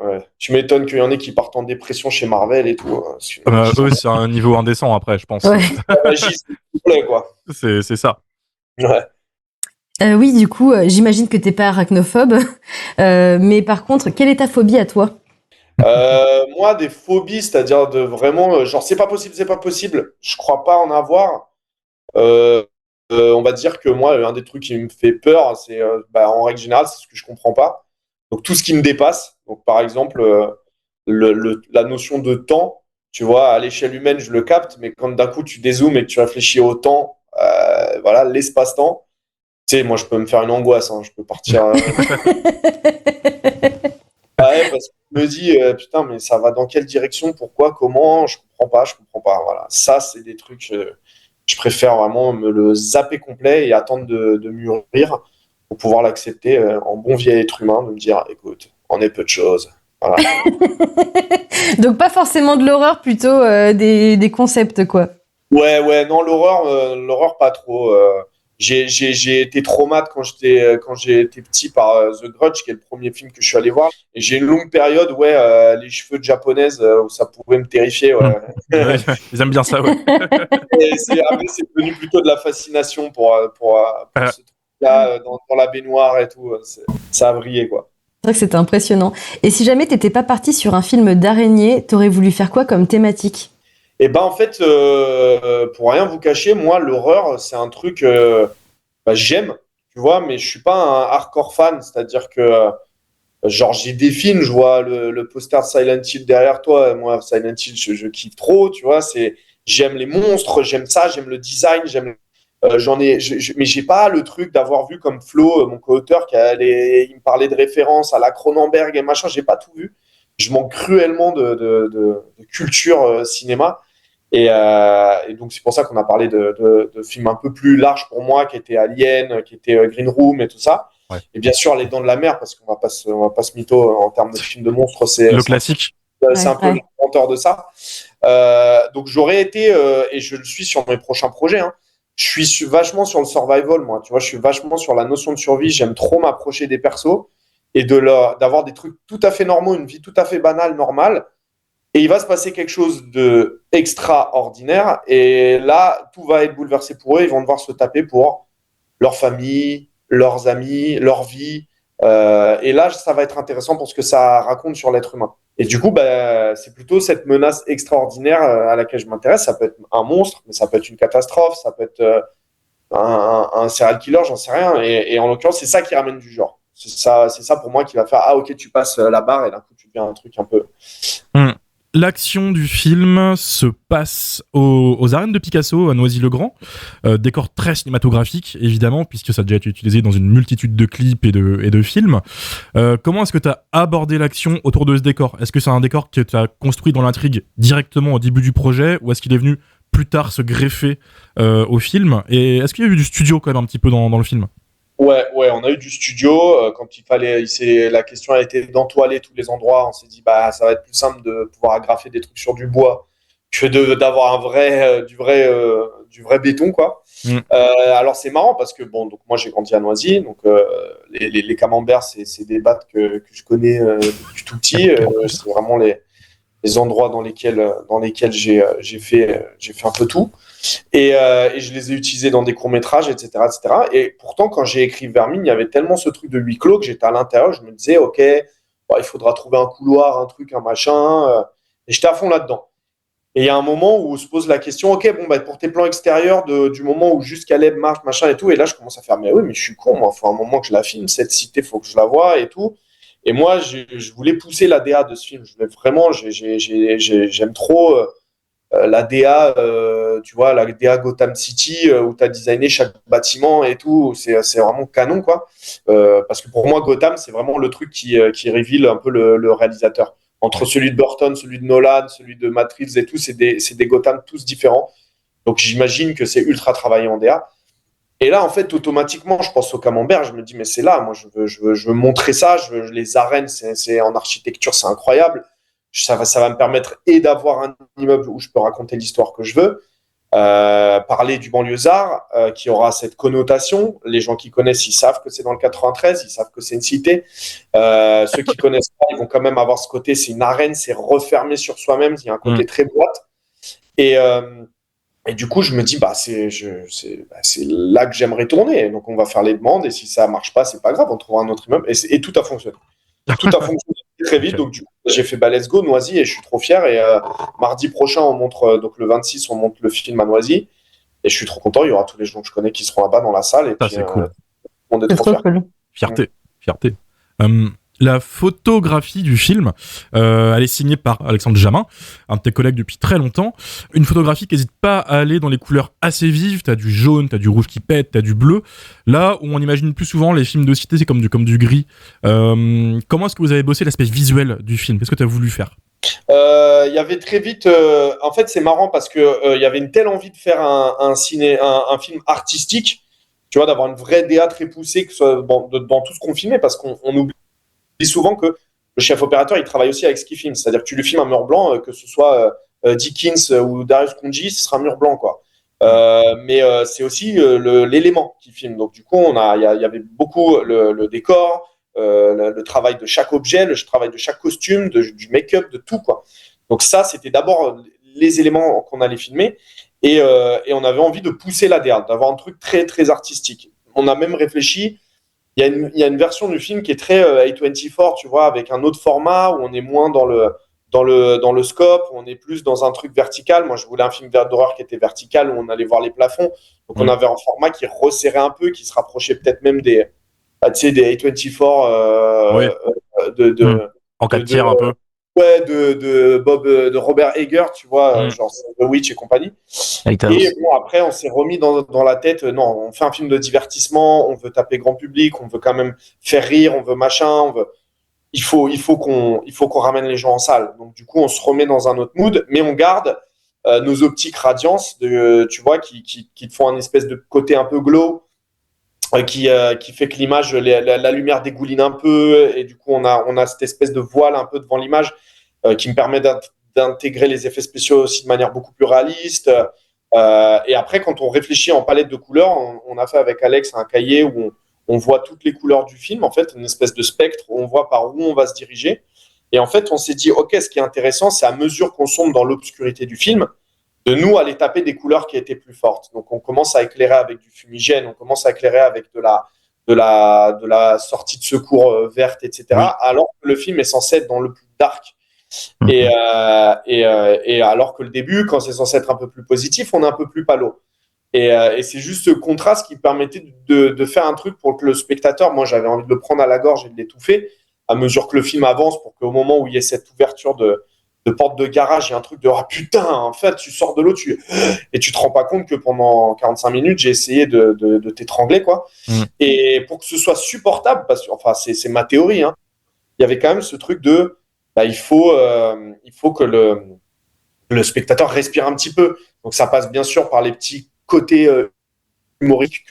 Ouais. Tu m'étonnes qu'il y en ait qui partent en dépression chez Marvel et tout. Eux, c'est un niveau indécent après, je pense. Ouais. La magie, c'est complet, quoi. C'est ça. Ouais. Oui, du coup, j'imagine que t'es pas arachnophobe. Mais par contre, quelle est ta phobie à toi? Moi, des phobies, c'est-à-dire de vraiment, genre, c'est pas possible. Je crois pas en avoir. On va dire que moi, un des trucs qui me fait peur, c'est, en règle générale, c'est ce que je comprends pas. Donc, tout ce qui me dépasse. Donc, par exemple, la notion de temps, tu vois, à l'échelle humaine, je le capte, mais quand d'un coup, tu dézoomes et que tu réfléchis au temps, voilà, l'espace-temps, tu sais, moi, je peux me faire une angoisse, hein, je peux partir. Ouais, parce que je me dis, putain, mais ça va dans quelle direction, pourquoi, comment, je comprends pas. Voilà. Ça, c'est des trucs, je préfère vraiment me le zapper complet et attendre de mûrir pour pouvoir l'accepter en bon vieil être humain, de me dire, écoute, on est peu de choses. Voilà. Donc pas forcément de l'horreur, plutôt des concepts, quoi. Ouais, non, l'horreur pas trop. J'ai été traumatisé quand j'ai été petit par The Grudge, qui est le premier film que je suis allé voir. Et j'ai une longue période, les cheveux de japonaise, où ça pouvait me terrifier. Ouais. Ouais, ils aiment bien ça, ouais. Et après, c'est devenu plutôt de la fascination pour ce truc-là, dans la baignoire et tout. Ça a brillé, quoi. C'est vrai que c'était impressionnant. Et si jamais t'étais pas parti sur un film d'araignée, t'aurais voulu faire quoi comme thématique? Et ben en fait, pour rien vous cacher, moi, l'horreur, c'est un truc, j'aime, tu vois, mais je suis pas un hardcore fan. C'est-à-dire que, genre, j'ai des films, je vois le poster de Silent Hill derrière toi. Moi, Silent Hill, je kiffe trop, tu vois. J'aime les monstres, j'aime ça, j'aime le design, mais j'ai pas le truc d'avoir vu comme Flo, mon co-auteur, il me parlait de références à la Cronenberg et machin. J'ai pas tout vu. Je manque cruellement de culture cinéma. Et donc, c'est pour ça qu'on a parlé de films un peu plus larges pour moi, qui étaient Alien, qui étaient Green Room et tout ça. Ouais. Et bien sûr, Les Dents de la Mer, parce qu'on va pas se mytho en termes de films de monstres. C'est le classique. C'est un peu le mentor de ça. Donc, j'aurais été, et je le suis sur mes prochains projets, hein, je suis vachement sur le survival, moi. Tu vois, je suis vachement sur la notion de survie. J'aime trop m'approcher des persos et d'avoir des trucs tout à fait normaux, une vie tout à fait banale, normale. Et il va se passer quelque chose de extraordinaire. Et là, tout va être bouleversé pour eux. Ils vont devoir se taper pour leur famille, leurs amis, leur vie. Et là, ça va être intéressant pour ce que ça raconte sur l'être humain. Et du coup, c'est plutôt cette menace extraordinaire à laquelle je m'intéresse. Ça peut être un monstre, mais ça peut être une catastrophe, ça peut être un serial killer, j'en sais rien. Et en l'occurrence, c'est ça qui ramène du genre. C'est ça pour moi qui va faire, ah ok, tu passes la barre et d'un coup, tu deviens un truc un peu... L'action du film se passe aux arènes de Picasso à Noisy-le-Grand, décor très cinématographique évidemment puisque ça a déjà été utilisé dans une multitude de clips et de films. Comment est-ce que tu as abordé l'action autour de ce décor? Est-ce que c'est un décor que tu as construit dans l'intrigue directement au début du projet ou est-ce qu'il est venu plus tard se greffer au film? Et est-ce qu'il y a eu du studio quand même un petit peu dans le film? Ouais, on a eu du studio. Quand la question a été d'entoiler tous les endroits. On s'est dit, ça va être plus simple de pouvoir agrafer des trucs sur du bois d'avoir du vrai béton, quoi. Alors c'est marrant parce que bon, donc moi j'ai grandi à Noisy, donc les camemberts c'est des battes que je connais depuis tout petit. C'est vraiment les endroits dans lesquels j'ai fait un peu tout. Et je les ai utilisés dans des courts-métrages, etc., etc. Et pourtant, quand j'ai écrit Vermine, il y avait tellement ce truc de huis clos que j'étais à l'intérieur. Je me disais, OK, bon, il faudra trouver un couloir, un truc, un machin. Et j'étais à fond là-dedans. Et il y a un moment où se pose la question, OK, bon, bah, pour tes plans extérieurs, du moment où juste Caleb marche, machin et tout. Et là, je commence à faire, mais oui, mais je suis con, moi. Il faut un moment que je la filme. Cette cité, il faut que je la voie et tout. Et moi, je voulais pousser la DA de ce film. J'aime trop la DA, tu vois, la DA Gotham City, où tu as designé chaque bâtiment et tout. C'est vraiment canon, quoi. Parce que pour moi, Gotham, c'est vraiment le truc qui révèle un peu le réalisateur. Entre celui de Burton, celui de Nolan, celui de Matt Reeves et tout, c'est des Gotham tous différents. Donc j'imagine que c'est ultra travaillé en DA. Et là, en fait, automatiquement, je pense au camembert. Je me dis, mais c'est là, moi, je veux montrer ça. Les arènes, c'est en architecture, c'est incroyable. Ça va me permettre d'avoir un immeuble où je peux raconter l'histoire que je veux, parler du banlieusard qui aura cette connotation. Les gens qui connaissent, ils savent que c'est dans le 93, ils savent que c'est une cité. Ceux qui connaissent pas, ils vont quand même avoir ce côté, c'est une arène, c'est refermé sur soi-même. Il y a un côté très boîte. Et du coup, je me dis, c'est là que j'aimerais tourner. Donc, on va faire les demandes. Et si ça marche pas, c'est pas grave. On trouvera un autre immeuble. Et tout a fonctionné. Tout a fonctionné très vite. Donc, du coup, j'ai fait Let's Go Noisy et je suis trop fier. Et mardi prochain, on montre, donc le 26, on monte le film à Noisy. Et je suis trop content. Il y aura tous les gens que je connais qui seront là-bas dans la salle. Et puis, c'est cool. On est trop fiers. Cool. Fierté. La photographie du film, elle est signée par Alexandre Jamin, un de tes collègues depuis très longtemps. Une photographie qui n'hésite pas à aller dans les couleurs assez vives. T'as du jaune, t'as du rouge qui pète, t'as du bleu. Là où on imagine plus souvent les films de cité, c'est comme du gris. Comment est-ce que vous avez bossé l'aspect visuel du film ? Qu'est-ce que t'as voulu faire ? Il y avait très vite. En fait, c'est marrant parce que il y avait une telle envie de faire un film artistique, tu vois, d'avoir une vraie DA très poussée, que ce soit dans tout ce qu'on filmait, parce qu'on oublie souvent que le chef opérateur, il travaille aussi avec ce qu'il filme. C'est-à-dire que tu lui filmes un mur blanc, que ce soit Dickens ou Darius Khondji, ce sera un mur blanc, quoi. Mais c'est aussi l'élément qu'il filme. Donc, du coup, il y avait beaucoup le décor, le travail de chaque objet, le travail de chaque costume, du make-up, de tout, quoi. Donc, ça, c'était d'abord les éléments qu'on allait filmer. Et on avait envie de pousser la DA, d'avoir un truc très, très artistique. On a même réfléchi. Il y a une version du film qui est très A24, tu vois, avec un autre format où on est moins dans le scope, où on est plus dans un truc vertical. Moi, je voulais un film d'horreur qui était vertical, où on allait voir les plafonds. Donc, on avait un format qui resserrait un peu, qui se rapprochait peut-être même des A24 en 4 tiers un peu. Ouais, de Robert Eggers, tu vois, genre The Witch et compagnie. Et bon, après, on s'est remis dans la tête, non, on fait un film de divertissement, on veut taper grand public, on veut quand même faire rire, on veut machin, il faut qu'on ramène les gens en salle. Donc, du coup, on se remet dans un autre mood, mais on garde nos optiques radiance, tu vois, qui te font un espèce de côté un peu glow, qui fait que l'image, la lumière dégouline un peu, et du coup, on a cette espèce de voile un peu devant l'image qui me permet d'intégrer les effets spéciaux aussi de manière beaucoup plus réaliste. Et après, quand on réfléchit en palette de couleurs, on a fait avec Alex un cahier où on voit toutes les couleurs du film, en fait, une espèce de spectre où on voit par où on va se diriger. Et en fait, on s'est dit, OK, ce qui est intéressant, c'est à mesure qu'on sombre dans l'obscurité du film, de nous aller taper des couleurs qui étaient plus fortes. Donc, on commence à éclairer avec du fumigène, on commence à éclairer avec de la sortie de secours verte, etc. Oui. Alors que le film est censé être dans le plus dark. Et alors que le début, quand c'est censé être un peu plus positif, on est un peu plus palo. Et c'est juste ce contraste qui permettait de faire un truc pour que le spectateur, moi j'avais envie de le prendre à la gorge et de l'étouffer à mesure que le film avance, pour qu'au moment où il y ait cette ouverture de porte de garage, il y a un truc de ah putain, en fait tu sors de l'eau et tu te rends pas compte que pendant 45 minutes j'ai essayé de t'étrangler, quoi. Et pour que ce soit supportable, parce que enfin c'est ma théorie, hein, il y avait quand même ce truc de il faut que le spectateur respire un petit peu. Donc ça passe bien sûr par les petits côtés humoriques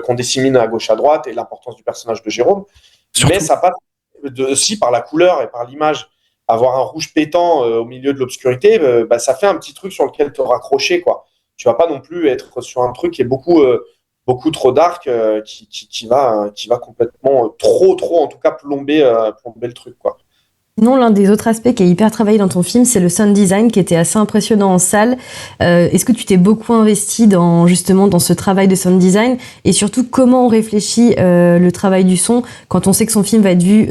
qu'on dissémine à gauche à droite et l'importance du personnage de Jérôme. Surtout. Mais ça passe aussi par la couleur et par l'image. avoir un rouge pétant au milieu de l'obscurité, ça fait un petit truc sur lequel te raccrocher, quoi. Tu vas pas non plus être sur un truc qui est beaucoup trop dark, qui va complètement trop, en tout cas, plomber le truc, quoi. Non, l'un des autres aspects qui est hyper travaillé dans ton film, c'est le sound design qui était assez impressionnant en salle. Est-ce que tu t'es beaucoup investi justement dans ce travail de sound design et surtout comment on réfléchit le travail du son quand on sait que son film va être vu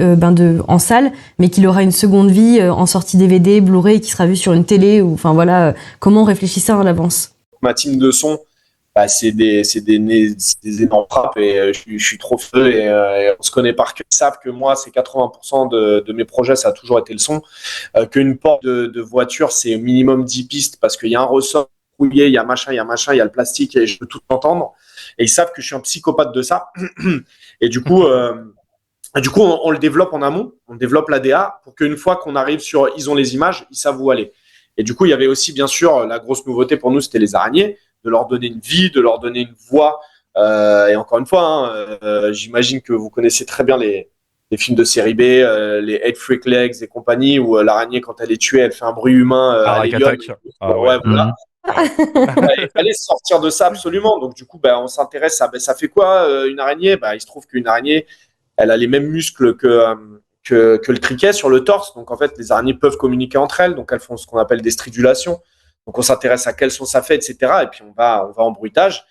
en salle, mais qu'il aura une seconde vie en sortie DVD, Blu-ray, qui sera vu sur une télé ou enfin voilà, comment on réfléchit ça en avance? Ma team de son, c'est des énormes frappes et je suis trop feu et on se connaît par cœur. Ils savent que moi, c'est 80% de mes projets, ça a toujours été le son. Qu'une porte de voiture, c'est au minimum 10 pistes parce qu'il y a un ressort rouillé, il y a machin, il y a le plastique et je peux tout entendre. Et ils savent que je suis un psychopathe de ça. Et du coup, on le développe en amont, on développe la DA pour qu'une fois qu'on arrive sur ils ont les images, ils savent où aller. Et du coup, il y avait aussi, bien sûr, la grosse nouveauté pour nous, c'était les araignées, de leur donner une vie, de leur donner une voix. Et encore une fois, j'imagine que vous connaissez très bien les films de série B, les Eight Freak Legs et compagnie, où l'araignée, quand elle est tuée, elle fait un bruit humain à l'hélium. Ouais, voilà. Il fallait sortir de ça absolument. Donc, du coup, on s'intéresse à ça fait quoi une araignée? Il se trouve qu'une araignée, elle a les mêmes muscles que le criquet sur le torse. Donc, en fait, les araignées peuvent communiquer entre elles. Donc, elles font ce qu'on appelle des stridulations. Donc, on s'intéresse à quel son ça fait, etc. Et puis, on va en bruitage.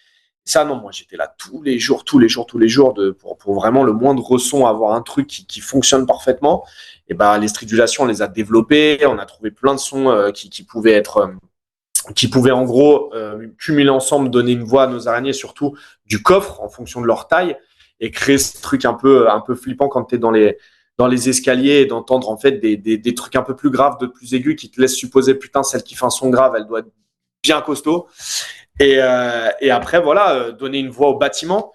Et ça, non, moi, j'étais là tous les jours pour vraiment le moindre son, avoir un truc qui fonctionne parfaitement. Et les stridulations, on les a développées. On a trouvé plein de sons qui pouvaient en gros cumuler ensemble, donner une voix à nos araignées, surtout du coffre en fonction de leur taille, et créer ce truc un peu flippant quand tu es dans les escaliers et d'entendre en fait des trucs un peu plus graves, de plus aigus qui te laissent supposer putain, celle qui fait un son grave, elle doit être bien costaud. Et après voilà, donner une voix au bâtiment.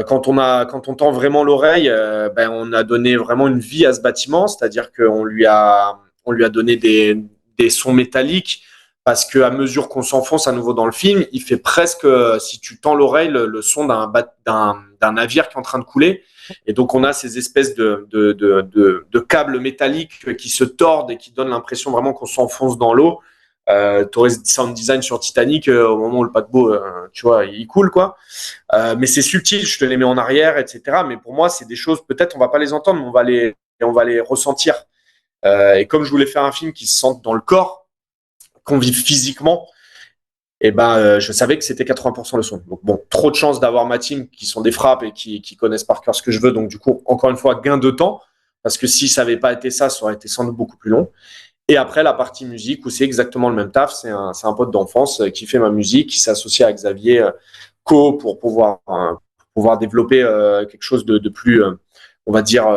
Quand on tend vraiment l'oreille, on a donné vraiment une vie à ce bâtiment, c'est-à-dire qu'on lui a donné des sons métalliques. Parce qu'à mesure qu'on s'enfonce à nouveau dans le film, il fait presque, si tu tends l'oreille, le son d'un navire qui est en train de couler. Et donc, on a ces espèces de câbles métalliques qui se tordent et qui donnent l'impression vraiment qu'on s'enfonce dans l'eau. Tu aurais sound design sur Titanic, au moment où le paquebot, tu vois, il coule, quoi. Mais c'est subtil, je te les mets en arrière, etc. Mais pour moi, c'est des choses, peut-être on va pas les entendre, mais on va les ressentir. Et comme je voulais faire un film qui se sente dans le corps, qu'on vive physiquement, et je savais que c'était 80% le son. Donc bon, trop de chance d'avoir ma team qui sont des frappes et qui connaissent par cœur ce que je veux. Donc du coup, encore une fois, gain de temps, parce que si ça n'avait pas été ça aurait été sans doute beaucoup plus long. Et après, la partie musique, où c'est exactement le même taf, c'est un pote d'enfance qui fait ma musique, qui s'associe à Xavier Co pour pouvoir développer quelque chose de plus, on va dire,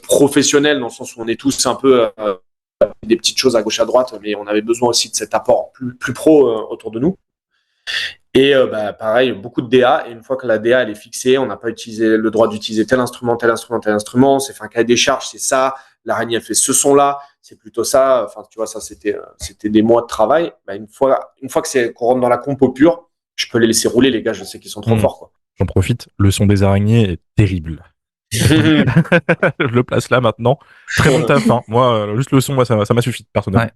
professionnel, dans le sens où on est tous un peu des petites choses à gauche à droite, mais on avait besoin aussi de cet apport plus pro autour de nous. Et pareil, beaucoup de DA, et une fois que la DA elle est fixée, on n'a pas utilisé le droit d'utiliser tel instrument, c'est fait un cahier des charges, c'est ça, l'araignée fait ce son-là, c'est plutôt ça, enfin tu vois, ça c'était des mois de travail. Une fois qu'on rentre dans la compo pure, je peux les laisser rouler, les gars, je sais qu'ils sont trop forts, quoi. J'en profite, le son des araignées est terrible. Je le place là maintenant. Très bon taf, hein. Moi, juste le son, ça m'a suffi, personnellement. Ouais.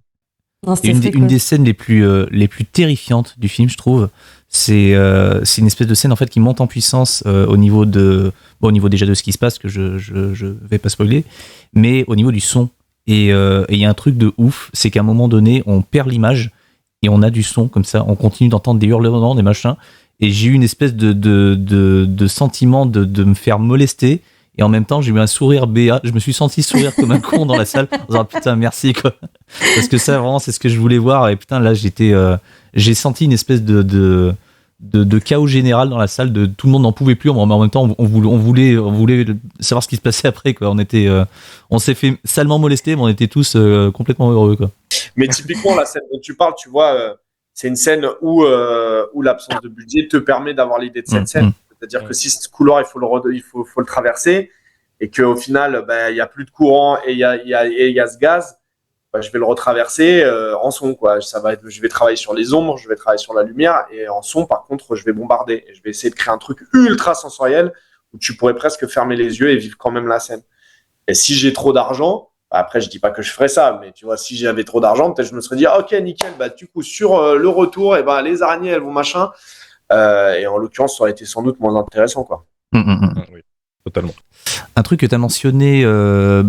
Non, une des scènes les plus terrifiantes du film, je trouve, c'est une espèce de scène en fait qui monte en puissance au niveau déjà de ce qui se passe, que je vais pas spoiler, mais au niveau du son. Et il y a un truc de ouf, c'est qu'à un moment donné, on perd l'image et on a du son comme ça, on continue d'entendre des hurlements, des machins, et j'ai eu une espèce de sentiment de me faire molester. Et en même temps, j'ai eu un sourire béat. Je me suis senti sourire comme un con dans la salle. En disant, putain, merci, quoi. Parce que ça, vraiment, c'est ce que je voulais voir. Et putain, là, j'ai senti une espèce de chaos général dans la salle. Tout le monde n'en pouvait plus. Mais en même temps, on voulait savoir ce qui se passait après, quoi. On s'est fait salement molester, mais on était tous complètement heureux, quoi. Mais typiquement, la scène dont tu parles, tu vois, c'est une scène où l'absence de budget te permet d'avoir l'idée de cette scène. C'est-à-dire que si ce couloir, il faut le traverser, et qu'au final, il n'y a plus de courant et il y a ce gaz, je vais le retraverser en son, quoi. Je vais travailler sur les ombres, je vais travailler sur la lumière, et en son, par contre, je vais bombarder. Et je vais essayer de créer un truc ultra sensoriel où tu pourrais presque fermer les yeux et vivre quand même la scène. Et si j'ai trop d'argent, Après, je dis pas que je ferais ça, mais tu vois, si j'avais trop d'argent, peut-être je me serais dit, ah, ok, nickel, bah, du coup, sur le retour, et ben, les araignées, elles vont machin. Et en l'occurrence, ça aurait été sans doute moins intéressant, quoi. Oui, totalement. Un truc que tu as mentionné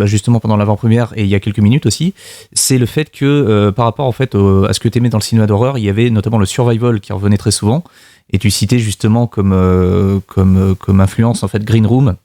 justement pendant l'avant-première et il y a quelques minutes aussi, c'est le fait que par rapport en fait à ce que tu aimais dans le cinéma d'horreur, il y avait notamment le survival qui revenait très souvent, et tu citais justement comme influence en fait Green Room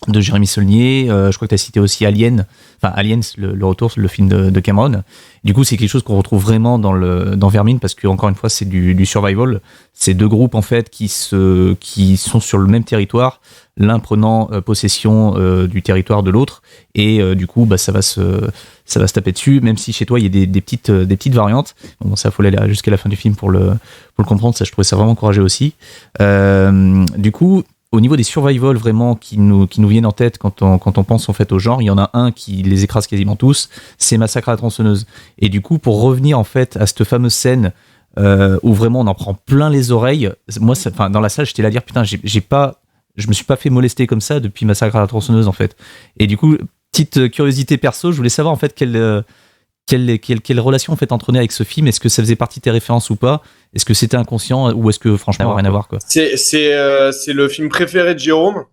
de Jérémy Saulnier. Je crois que tu as cité aussi Aliens, le retour, le film de Cameron. Du coup, c'est quelque chose qu'on retrouve vraiment dans Vermine, parce que encore une fois, c'est du survival. C'est deux groupes en fait qui sont sur le même territoire, l'un prenant possession du territoire de l'autre, et du coup, ça va se taper dessus. Même si chez toi, il y a des petites variantes. Bon, ça, faut aller jusqu'à la fin du film pour le comprendre. Ça, je trouvais ça vraiment encouragé aussi. Du coup, au niveau des survival vraiment qui nous viennent en tête quand on pense en fait au genre, il y en a un qui les écrase quasiment tous, c'est Massacre à la tronçonneuse. Et du coup, pour revenir en fait à cette fameuse scène où vraiment on en prend plein les oreilles, moi, dans la salle, j'étais là à dire putain, je me suis pas fait molester comme ça depuis Massacre à la tronçonneuse en fait. Et du coup, petite curiosité perso, je voulais savoir en fait quelle relation en fait entraînait avec ce film. Est-ce que ça faisait partie de tes références ou pas? Est-ce que c'était inconscient, ou est-ce que franchement rien à voir quoi? C'est le film préféré de Jérôme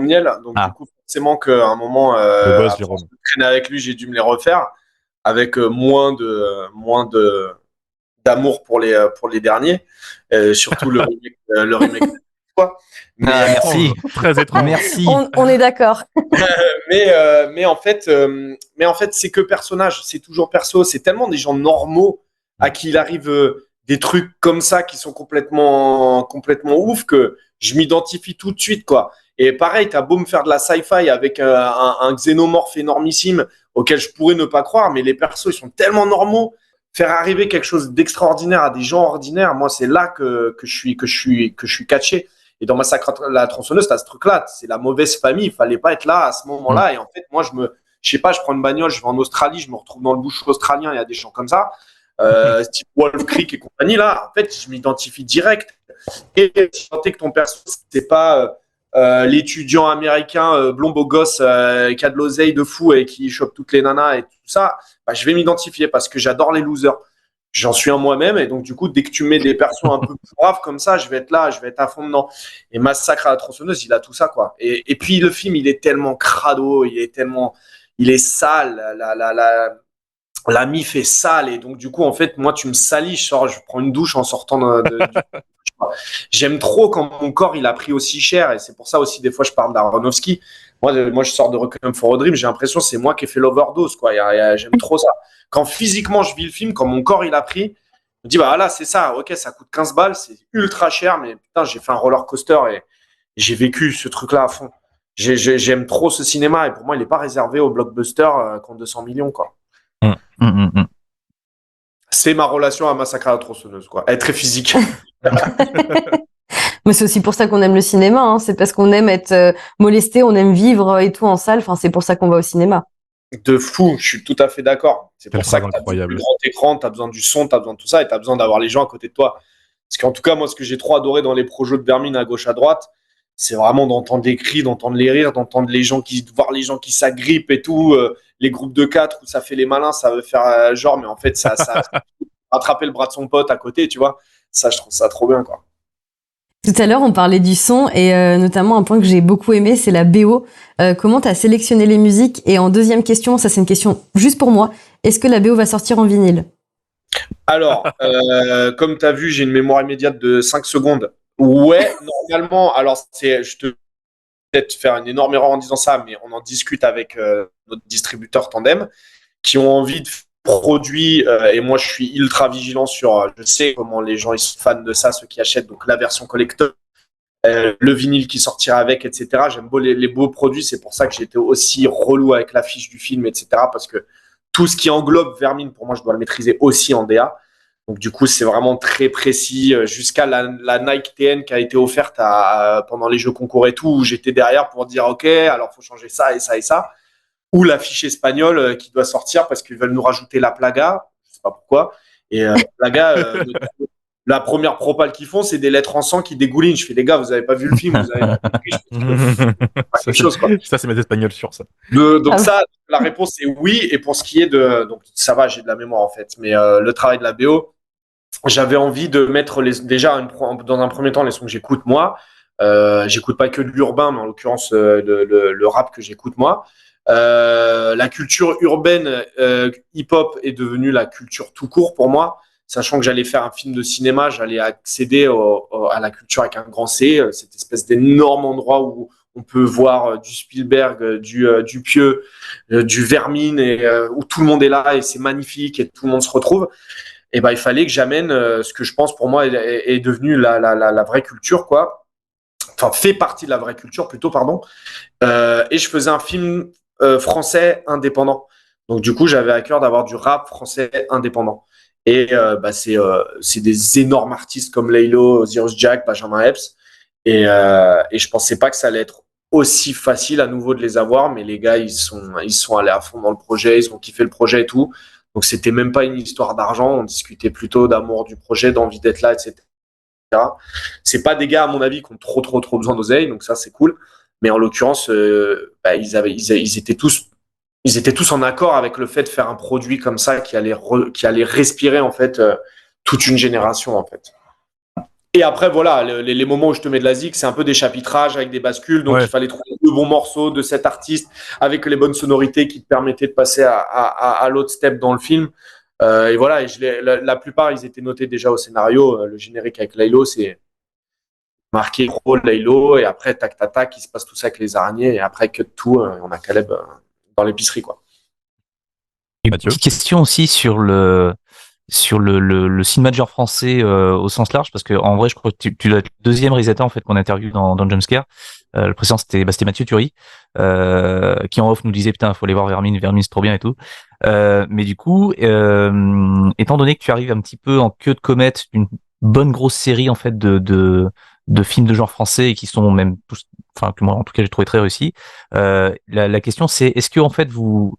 Niel. Donc du coup, forcément qu'à un moment, Le boss, à Jérôme. force de traîner avec lui, j'ai dû me les refaire avec moins d'amour pour les derniers, surtout le remake quoi. Mais, Merci. Très étrange. Merci. On est d'accord. mais en fait, c'est que personnage, c'est toujours perso. C'est tellement des gens normaux à qui il arrive des trucs comme ça qui sont complètement ouf que je m'identifie tout de suite, quoi. Et pareil, t'as beau me faire de la sci-fi avec un xénomorphe énormissime auquel je pourrais ne pas croire, mais les persos, ils sont tellement normaux. Faire arriver quelque chose d'extraordinaire à des gens ordinaires, moi, c'est là que je suis catché. Et dans Massacre à la tronçonneuse, t'as ce truc-là, c'est la mauvaise famille, il fallait pas être là à ce moment-là. Et en fait, moi, je sais pas, je prends une bagnole, je vais en Australie, je me retrouve dans le bush australien, il y a des gens comme ça, type Wolf Creek et compagnie, là, en fait, je m'identifie direct. Et si tant est que ton perso, c'est pas l'étudiant américain blond beau gosse qui a de l'oseille de fou et qui chope toutes les nanas et tout ça, bah, je vais m'identifier parce que j'adore les losers. J'en suis un moi-même, et donc du coup, dès que tu mets des persos un peu plus braves comme ça, je vais être là, je vais être à fond dedans. Et Massacre à la tronçonneuse, il a tout ça, quoi. Et puis le film, il est tellement crado, il est sale, la mif est sale, et donc du coup, en fait, moi, tu me salis, je prends une douche en sortant J'aime trop quand mon corps il a pris aussi cher, et c'est pour ça aussi des fois je parle d'Aronofsky. Moi je sors de Requiem for a Dream, j'ai l'impression que c'est moi qui ai fait l'overdose, quoi. J'aime trop ça. Quand physiquement je vis le film, quand mon corps il a pris, je me dis bah là c'est ça, ok, ça coûte 15 balles, c'est ultra cher, mais putain j'ai fait un roller coaster et j'ai vécu ce truc là à fond. J'aime trop ce cinéma, et pour moi il n'est pas réservé aux blockbusters qui ont 200 millions, quoi. C'est ma relation à Massacre à la tronçonneuse, quoi. Elle est très physique. Mais c'est aussi pour ça qu'on aime le cinéma, hein. C'est parce qu'on aime être molesté, on aime vivre et tout en salle. Enfin, c'est pour ça qu'on va au cinéma. De fou, je suis tout à fait d'accord. C'est pour ça que tu as besoin du grand écran, tu as besoin du son, tu as besoin de tout ça, et tu as besoin d'avoir les gens à côté de toi. Parce qu'en tout cas, moi, ce que j'ai trop adoré dans les projets de Vermine à gauche, à droite, c'est vraiment d'entendre les cris, d'entendre les rires, d'entendre voir les gens qui s'agrippent et tout, les groupes de 4 où ça fait les malins, ça veut faire genre, mais en fait, ça attraper le bras de son pote à côté, tu vois. Ça, je trouve ça trop bien, quoi. Tout à l'heure, on parlait du son, et notamment un point que j'ai beaucoup aimé, c'est la BO. Comment tu as sélectionné les musiques? Et en deuxième question, ça c'est une question juste pour moi, est-ce que la BO va sortir en vinyle? Alors, comme tu as vu, j'ai une mémoire immédiate de 5 secondes. Ouais, normalement, alors je te peut-être faire une énorme erreur en disant ça, mais on en discute avec notre distributeur Tandem, qui ont envie de produits, et moi je suis ultra vigilant sur, je sais comment les gens ils sont fans de ça, ceux qui achètent donc la version collector, le vinyle qui sortira avec, etc. J'aime les beaux produits, c'est pour ça que j'étais aussi relou avec l'affiche du film, etc. Parce que tout ce qui englobe Vermine, pour moi, je dois le maîtriser aussi en DA. Donc du coup, c'est vraiment très précis, jusqu'à la Nike TN qui a été offerte pendant les jeux concours et tout, où j'étais derrière pour dire ok, alors faut changer ça et ça et ça. Ou l'affiche espagnole qui doit sortir parce qu'ils veulent nous rajouter la plaga, je sais pas pourquoi. Et plaga, la première propale qu'ils font, c'est des lettres en sang qui dégoulinent. Je fais, les gars, vous avez pas vu le film, vous avez pas compris. Pas quelque chose, quoi. Ça, c'est mes Espagnols sur ça. Donc ça, la réponse c'est oui. Et pour ce qui est donc ça va, j'ai de la mémoire en fait. Mais le travail de la BO, j'avais envie de mettre déjà dans un premier temps les sons que j'écoute moi. J'écoute pas que de l'urbain, mais en l'occurrence le rap que j'écoute moi. La culture urbaine hip-hop est devenue la culture tout court pour moi. Sachant que j'allais faire un film de cinéma, j'allais accéder à la culture avec un grand C, cette espèce d'énorme endroit où on peut voir du Spielberg, du Pieux, du Vermine, et où tout le monde est là et c'est magnifique et tout le monde se retrouve. Et ben il fallait que j'amène ce que je pense pour moi est devenu la vraie culture, quoi. Enfin, fait partie de la vraie culture plutôt, pardon. Et je faisais un film français indépendant. Donc du coup, j'avais à cœur d'avoir du rap français indépendant. Et c'est des énormes artistes comme Laylo, Osiris Jack, Benjamin Epps. Et je pensais pas que ça allait être aussi facile à nouveau de les avoir, mais les gars, ils sont allés à fond dans le projet, ils ont kiffé le projet et tout. Donc c'était même pas une histoire d'argent, on discutait plutôt d'amour du projet, d'envie d'être là, etc. C'est pas des gars, à mon avis, qui ont trop besoin d'oseille, donc ça c'est cool. Mais en l'occurrence, ils étaient tous en accord avec le fait de faire un produit comme ça qui allait respirer en fait toute une génération en fait. Et après voilà, les moments où je te mets de la zik, c'est un peu des chapitrages avec des bascules, donc il fallait trouver le bon morceau de cet artiste avec les bonnes sonorités qui te permettaient de passer à l'autre step dans le film. Et voilà, la plupart ils étaient notés déjà au scénario. Le générique avec Laylo, c'est marqué pro Laylo, et après tac tac tac, il se passe tout ça avec les araignées, et après que tout, on a Caleb dans l'épicerie, quoi. Mathieu. Petite question aussi sur le cinéma de genre français au sens large, parce que en vrai je crois que tu es le deuxième réalisateur en fait qu'on interviewe dans Jumpscare. Le précédent c'était Mathieu Turi, qui en off nous disait putain faut aller voir Vermine c'est trop bien et tout. Mais du coup étant donné que tu arrives un petit peu en queue de comète d'une bonne grosse série en fait de films de genre français, et qui sont même tous, enfin que moi en tout cas j'ai trouvé très réussi, la question c'est est-ce que en fait vous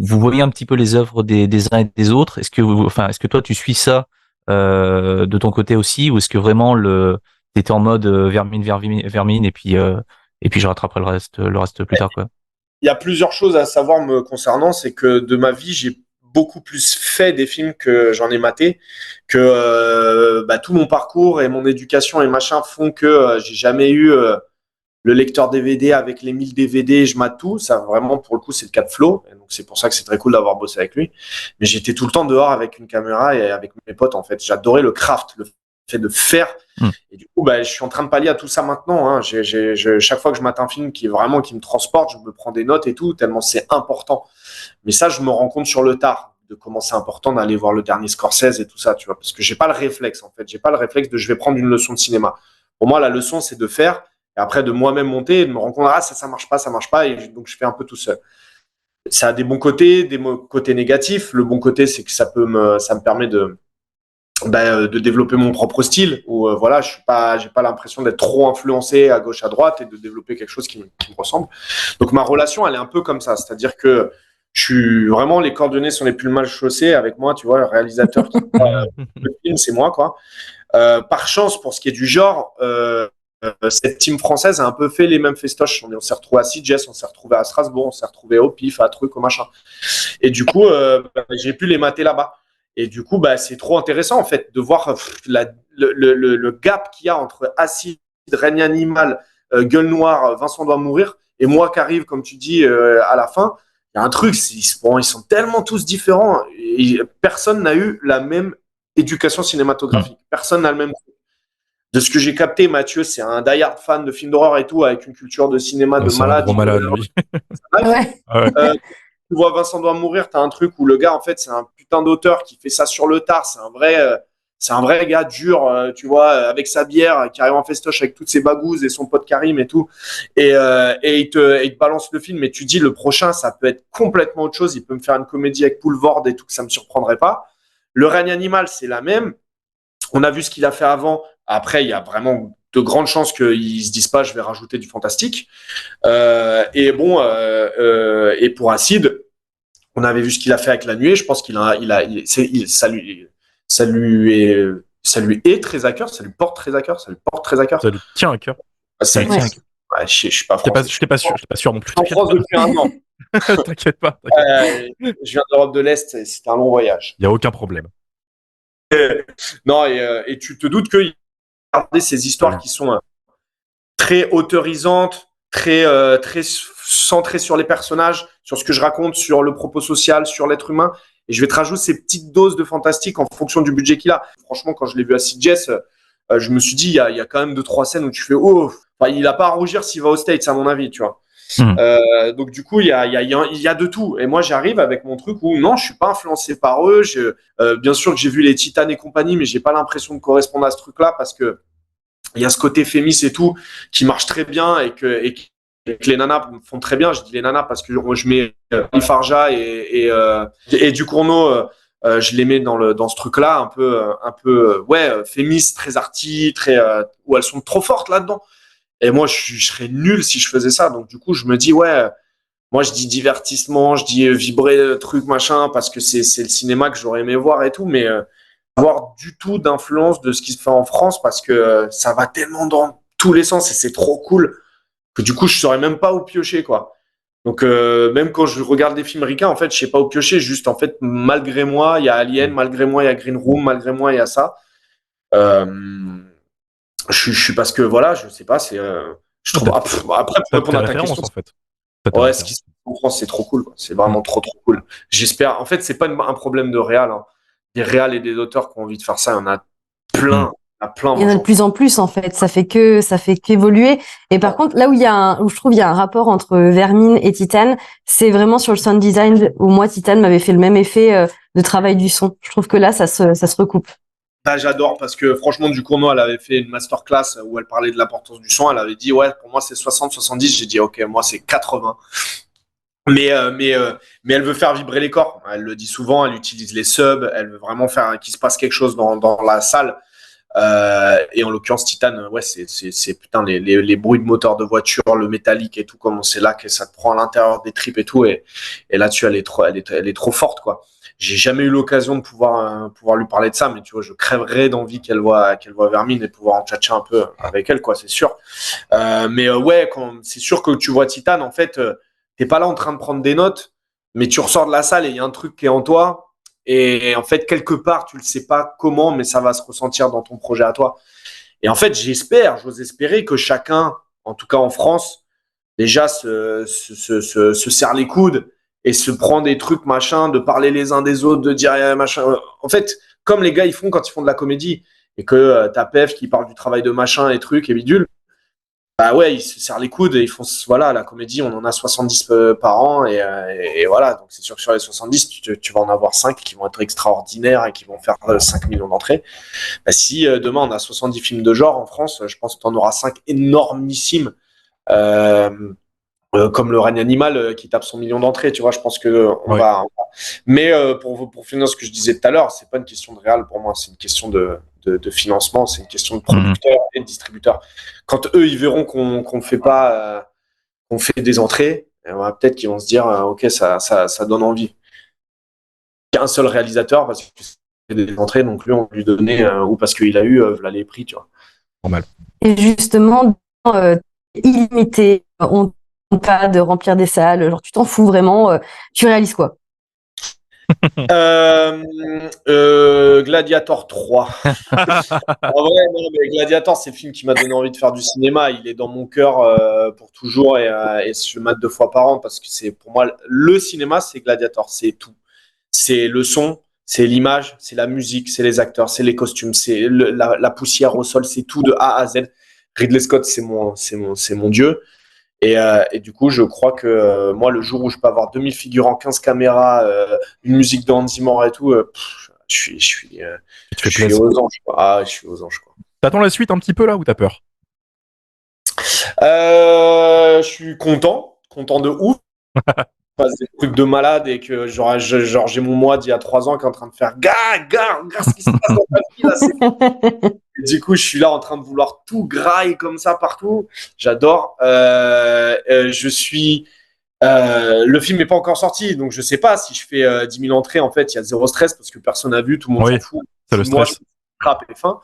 voyez un petit peu les œuvres des uns et des autres? Est-ce que toi tu suis ça de ton côté aussi, ou est-ce que vraiment t'étais en mode Vermine et puis je rattraperai le reste plus tard, quoi? Il y a plusieurs choses à savoir me concernant, c'est que de ma vie j'ai beaucoup plus fait des films que j'en ai maté, que tout mon parcours et mon éducation et machin font que j'ai jamais eu le lecteur DVD avec les 1000 DVD, je mate tout. Ça, vraiment, pour le coup, c'est le cas de Flo. Et donc, c'est pour ça que c'est très cool d'avoir bossé avec lui. Mais j'étais tout le temps dehors avec une caméra et avec mes potes, en fait. J'adorais le craft, le fait de faire. Et du coup, je suis en train de pallier à tout ça maintenant, hein. Chaque fois que je mate un film qui me transporte, je me prends des notes et tout, tellement c'est important. Mais ça, je me rends compte sur le tard de comment c'est important d'aller voir le dernier Scorsese et tout ça, tu vois. Parce que j'ai pas le réflexe, en fait. J'ai pas le réflexe de je vais prendre une leçon de cinéma. Pour moi, la leçon, c'est de faire. Et après, de moi-même monter et de me rendre compte, ça marche pas. Et donc, je fais un peu tout seul. Ça a des bons côtés, des côtés négatifs. Le bon côté, c'est que ça me permet de développer mon propre style, où j'ai pas l'impression d'être trop influencé à gauche, à droite, et de développer quelque chose qui me ressemble. Donc, ma relation, elle est un peu comme ça. C'est-à-dire que je suis vraiment, les coordonnées sont les plus mal chaussées avec moi, tu vois, le réalisateur qui le film, c'est moi, quoi. Par chance, pour ce qui est du genre, cette team française a un peu fait les mêmes festoches. On s'est retrouvé à Sitges, on s'est retrouvé à Strasbourg, on s'est retrouvé au PIF, à truc, au machin. Et du coup, j'ai pu les mater là-bas. Et du coup, c'est trop intéressant, en fait, de voir le gap qu'il y a entre Acide, Règne animal, Gueule noire, Vincent doit mourir, et moi qui arrive, comme tu dis, à la fin. Il y a un truc, ils sont tellement tous différents. Et personne n'a eu la même éducation cinématographique. Personne n'a le même truc. De ce que j'ai capté, Mathieu, c'est un die-hard fan de films d'horreur et tout, avec une culture de cinéma de malade. Un gros malade, lui. Tu vois Vincent doit mourir, t'as un truc où le gars, en fait, c'est un putain d'auteur qui fait ça sur le tard. C'est un vrai gars dur, tu vois, avec sa bière, qui arrive en festoche avec toutes ses bagouzes et son pote Karim et tout. Et il te balance le film. Et tu dis, le prochain, ça peut être complètement autre chose. Il peut me faire une comédie avec Poulvord et tout, que ça me surprendrait pas. Le règne animal, c'est la même. On a vu ce qu'il a fait avant. Après, il y a vraiment de grandes chances qu'ils se disent pas, je vais rajouter du fantastique. Et pour Acide, on avait vu ce qu'il a fait avec La Nuée. Je pense ça ça lui est très à cœur, ça lui porte très à cœur, ça lui porte très à cœur. Ça lui tient à cœur. Ça lui Ouais. tient à cœur. Ouais, je suis pas français. J'étais pas sûr non plus. Je suis en France depuis un an. T'inquiète pas. Je viens d'Europe de l'Est, et c'était un long voyage. Il y a aucun problème. Non, et tu te doutes qu'il y a gardé ces histoires qui sont très autorisantes, très centrées sur les personnages, sur ce que je raconte, sur le propos social, sur l'être humain. Et je vais te rajouter ces petites doses de fantastique en fonction du budget qu'il a. Franchement, quand je l'ai vu à CJS, je me suis dit, il y a quand même 2-3 scènes où tu fais, oh, enfin, il n'a pas à rougir s'il va aux States, à mon avis, tu vois. Donc du coup, il y a de tout. Et moi, j'arrive avec mon truc où non, je suis pas influencé par eux. Bien sûr que j'ai vu les Titans et compagnie, mais j'ai pas l'impression de correspondre à ce truc-là parce que il y a ce côté fémis et tout qui marche très bien et que les nanas font très bien. Je dis les nanas parce que je mets Farja et Ducournau, je les mets dans ce truc-là un peu fémis, très arty, très où elles sont trop fortes là-dedans. Et moi, je serais nul si je faisais ça. Donc, du coup, je me dis, ouais, moi, je dis divertissement, je dis vibrer, truc, machin, parce que c'est le cinéma que j'aurais aimé voir et tout, mais avoir du tout d'influence de ce qui se fait en France, parce que ça va tellement dans tous les sens et c'est trop cool que du coup, je saurais même pas où piocher, quoi. Donc, même quand je regarde des films ricains, en fait, je sais pas où piocher. Juste, en fait, malgré moi, il y a Alien, malgré moi, il y a Green Room, malgré moi, il y a ça. Je suis parce que voilà, je sais pas, c'est je trouve après pour répondre à ta question, en fait. ouais, ce qui se passe en France, c'est trop cool, quoi. C'est vraiment trop cool. J'espère, en fait, c'est pas un problème de réal, hein. Des réals et des auteurs qui ont envie de faire ça, il y en a plein, Il y en a de plus en plus, en fait. Ça fait qu'évoluer. Et par contre, là où je trouve il y a un rapport entre Vermine et Titan, c'est vraiment sur le sound design où moi, Titan m'avait fait le même effet de travail du son. Je trouve que là, ça se recoupe. Ah, j'adore parce que franchement, Ducournau, elle avait fait une masterclass où elle parlait de l'importance du son. Elle avait dit, ouais, pour moi, c'est 60-70. J'ai dit, ok, moi, c'est 80. Mais elle veut faire vibrer les corps. Elle le dit souvent, elle utilise les subs, elle veut vraiment faire qu'il se passe quelque chose dans la salle. Et en l'occurrence, Titan, ouais, c'est putain, les bruits de moteur de voiture, le métallique et tout, comment c'est là que ça te prend à l'intérieur des tripes et tout. Et là-dessus, elle est trop forte, quoi. J'ai jamais eu l'occasion de pouvoir lui parler de ça, mais tu vois, je crèverais d'envie qu'elle voit Vermine et pouvoir en tchatcher un peu avec elle, quoi, c'est sûr. Ouais, c'est sûr que tu vois Titan, en fait, t'es pas là en train de prendre des notes, mais tu ressors de la salle et il y a un truc qui est en toi. Et en fait, quelque part, tu le sais pas comment, mais ça va se ressentir dans ton projet à toi. Et en fait, j'ose espérer que chacun, en tout cas en France, déjà se serre les coudes et se prend des trucs, machin, de parler les uns des autres, de dire machin. En fait, comme les gars, ils font quand ils font de la comédie et que t'as Pef qui parle du travail de machin et trucs et bidule. Bah ouais, ils se serrent les coudes et ils font, voilà, la comédie, on en a 70 par an et voilà. Donc c'est sûr que sur les 70, tu vas en avoir 5 qui vont être extraordinaires et qui vont faire 5 millions d'entrées. Bah, si demain on a 70 films de genre en France, je pense que tu en auras 5 énormissimes. Comme le règne animal qui tape son million d'entrées, tu vois, je pense que on va. Mais pour finir ce que je disais tout à l'heure, c'est pas une question de réal pour moi, c'est une question de financement, c'est une question de producteurs et de distributeurs. Quand eux ils verront qu'on fait pas, qu'on fait des entrées, peut-être qu'ils vont se dire ok, ça donne envie. Il y a un seul réalisateur parce que c'est des entrées, donc lui on lui donnait ou parce qu'il a eu là les prix, tu vois. Normal. Et justement, illimité, on pas de remplir des salles, genre tu t'en fous vraiment, tu réalises quoi? Gladiator 3. En vrai, non, mais Gladiator, c'est le film qui m'a donné envie de faire du cinéma. Il est dans mon cœur pour toujours et je le mate 2 fois par an parce que c'est pour moi le cinéma, c'est Gladiator, c'est tout. C'est le son, c'est l'image, c'est la musique, c'est les acteurs, c'est les costumes, c'est la poussière au sol, c'est tout de A à Z. Ridley Scott, c'est mon dieu. Et du coup, je crois que moi, le jour où je peux avoir 2000 figurants, 15 caméras, une musique de Hans Zimmer et tout, je suis aux anges, quoi. Ah, je suis aux anges, quoi. T'attends la suite un petit peu là ou t'as peur? Je suis content de ouf. Passe des trucs de malade et que genre j'ai mon moi d'il y a 3 ans qui est en train de faire regarde ce qui se passe dans ta vie là, et du coup je suis là en train de vouloir tout grailler comme ça partout, j'adore. Je suis Le film n'est pas encore sorti, donc je sais pas si je fais 10 000 entrées. En fait, il y a zéro stress parce que personne n'a vu, tout le monde s'en fout. C'est le Moi, stress. je crappe et fin.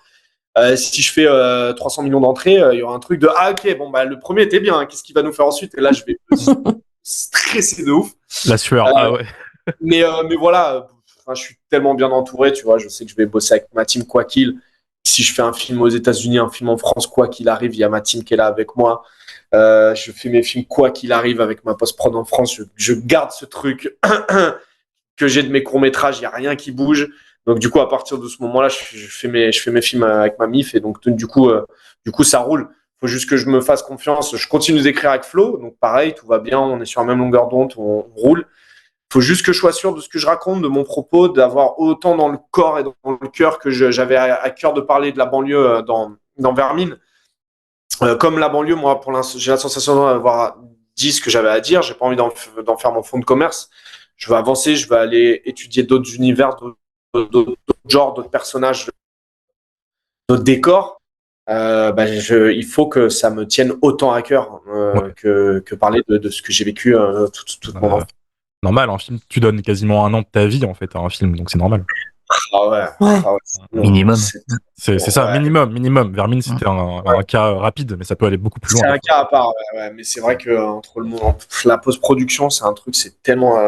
Si je fais 300 millions d'entrées, il y aura un truc de ok, bon, bah, le premier était bien, qu'est-ce qu'il va nous faire ensuite? Et là, je vais stresser de ouf. La sueur, ah ouais. Mais voilà, je suis tellement bien entouré, tu vois. Je sais que je vais bosser avec ma team quoi qu'il. Si je fais un film aux États-Unis, un film en France, quoi qu'il arrive, il y a ma team qui est là avec moi. Je fais mes films quoi qu'il arrive avec ma post-prod en France. Je garde ce truc que j'ai de mes courts-métrages, il n'y a rien qui bouge. Donc, du coup, à partir de ce moment-là, je fais mes films avec ma MIF et donc, du coup, ça roule. Il faut juste que je me fasse confiance. Je continue d'écrire avec Flo, donc pareil, tout va bien, on est sur la même longueur d'onde, on roule. Il faut juste que je sois sûr de ce que je raconte, de mon propos, d'avoir autant dans le corps et dans le cœur que j'avais à cœur de parler de la banlieue dans Vermine. Comme la banlieue, moi, pour l'instant, j'ai la sensation d'avoir dit ce que j'avais à dire. J'ai pas envie d'en faire mon fonds de commerce. Je veux avancer, je veux aller étudier d'autres univers, d'autres genres, d'autres personnages, d'autres décors. Il faut que ça me tienne autant à cœur que parler de ce que j'ai vécu toute mon enfance. Normal, un film, tu donnes quasiment 1 an de ta vie en fait à un film, donc c'est normal. Ah ouais. Minimum. C'est ça, minimum. Vermine, c'était un cas rapide, mais ça peut aller beaucoup plus loin. C'est un cas à part, ouais, mais c'est vrai que entre la post-production, c'est un truc, c'est tellement.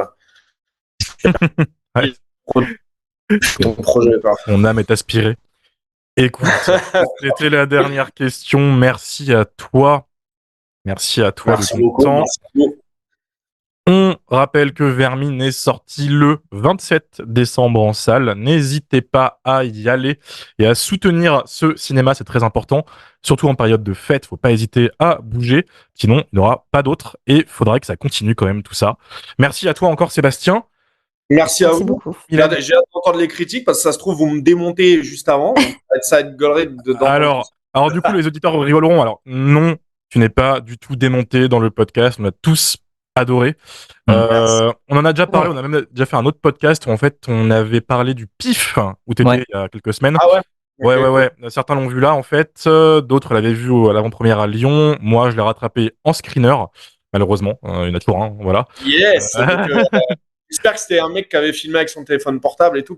Ouais. Ton projet, quoi. Mon âme est aspirée. Écoute, c'était la dernière question. Merci à toi. Merci à toi Merci de ton beaucoup. temps. Merci beaucoup. On rappelle que Vermine est sorti le 27 décembre en salle. N'hésitez pas à y aller et à soutenir ce cinéma, c'est très important. Surtout en période de fête, faut pas hésiter à bouger, sinon il n'y aura pas d'autres et il faudrait que ça continue quand même tout ça. Merci à toi encore Sébastien. Merci à vous. Beaucoup. J'ai hâte d'entendre les critiques parce que ça se trouve, vous me démontez juste avant. Ça va être gueulerie dedans. Alors du coup, les auditeurs rigoleront. Alors non, tu n'es pas du tout démonté dans le podcast. On a tous adoré. On en a déjà parlé. On a même déjà fait un autre podcast où en fait on avait parlé du PIF où tu étais il y a quelques semaines. Ah ouais. Ouais. Certains l'ont vu là en fait. D'autres l'avaient vu à l'avant-première à Lyon. Moi, je l'ai rattrapé en screener. Malheureusement, il y en a toujours un. Voilà. Yes. J'espère que c'était un mec qui avait filmé avec son téléphone portable et tout.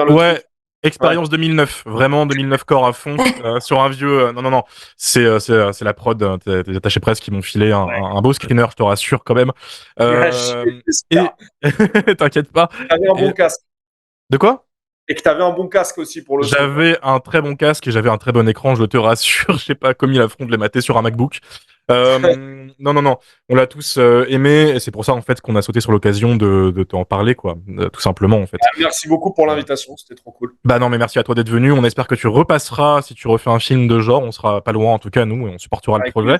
Ouais. Expérience 2009, vraiment 2009 corps à fond sur un vieux. Non, c'est la prod, des attachés presse qui m'ont filé un beau screener, je te rassure quand même. Et t'inquiète pas. T'avais un bon casque. De quoi? Et que t'avais un bon casque aussi pour le. J'avais un très bon casque et j'avais un très bon écran, je te rassure. Je sais pas commis l'affront de les mater sur un MacBook. Non, on l'a tous aimé et c'est pour ça en fait qu'on a sauté sur l'occasion de t'en parler quoi, tout simplement en fait. Merci beaucoup pour l'invitation, c'était trop cool. Bah non mais merci à toi d'être venu, on espère que tu repasseras si tu refais un film de genre, on sera pas loin en tout cas nous et on supportera le projet.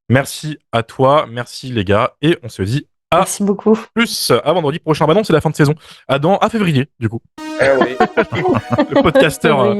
Merci à toi, merci les gars et on se dit merci beaucoup. Plus à vendredi prochain. Bah non, c'est la fin de saison. À février du coup. Eh oui. Le podcasteur.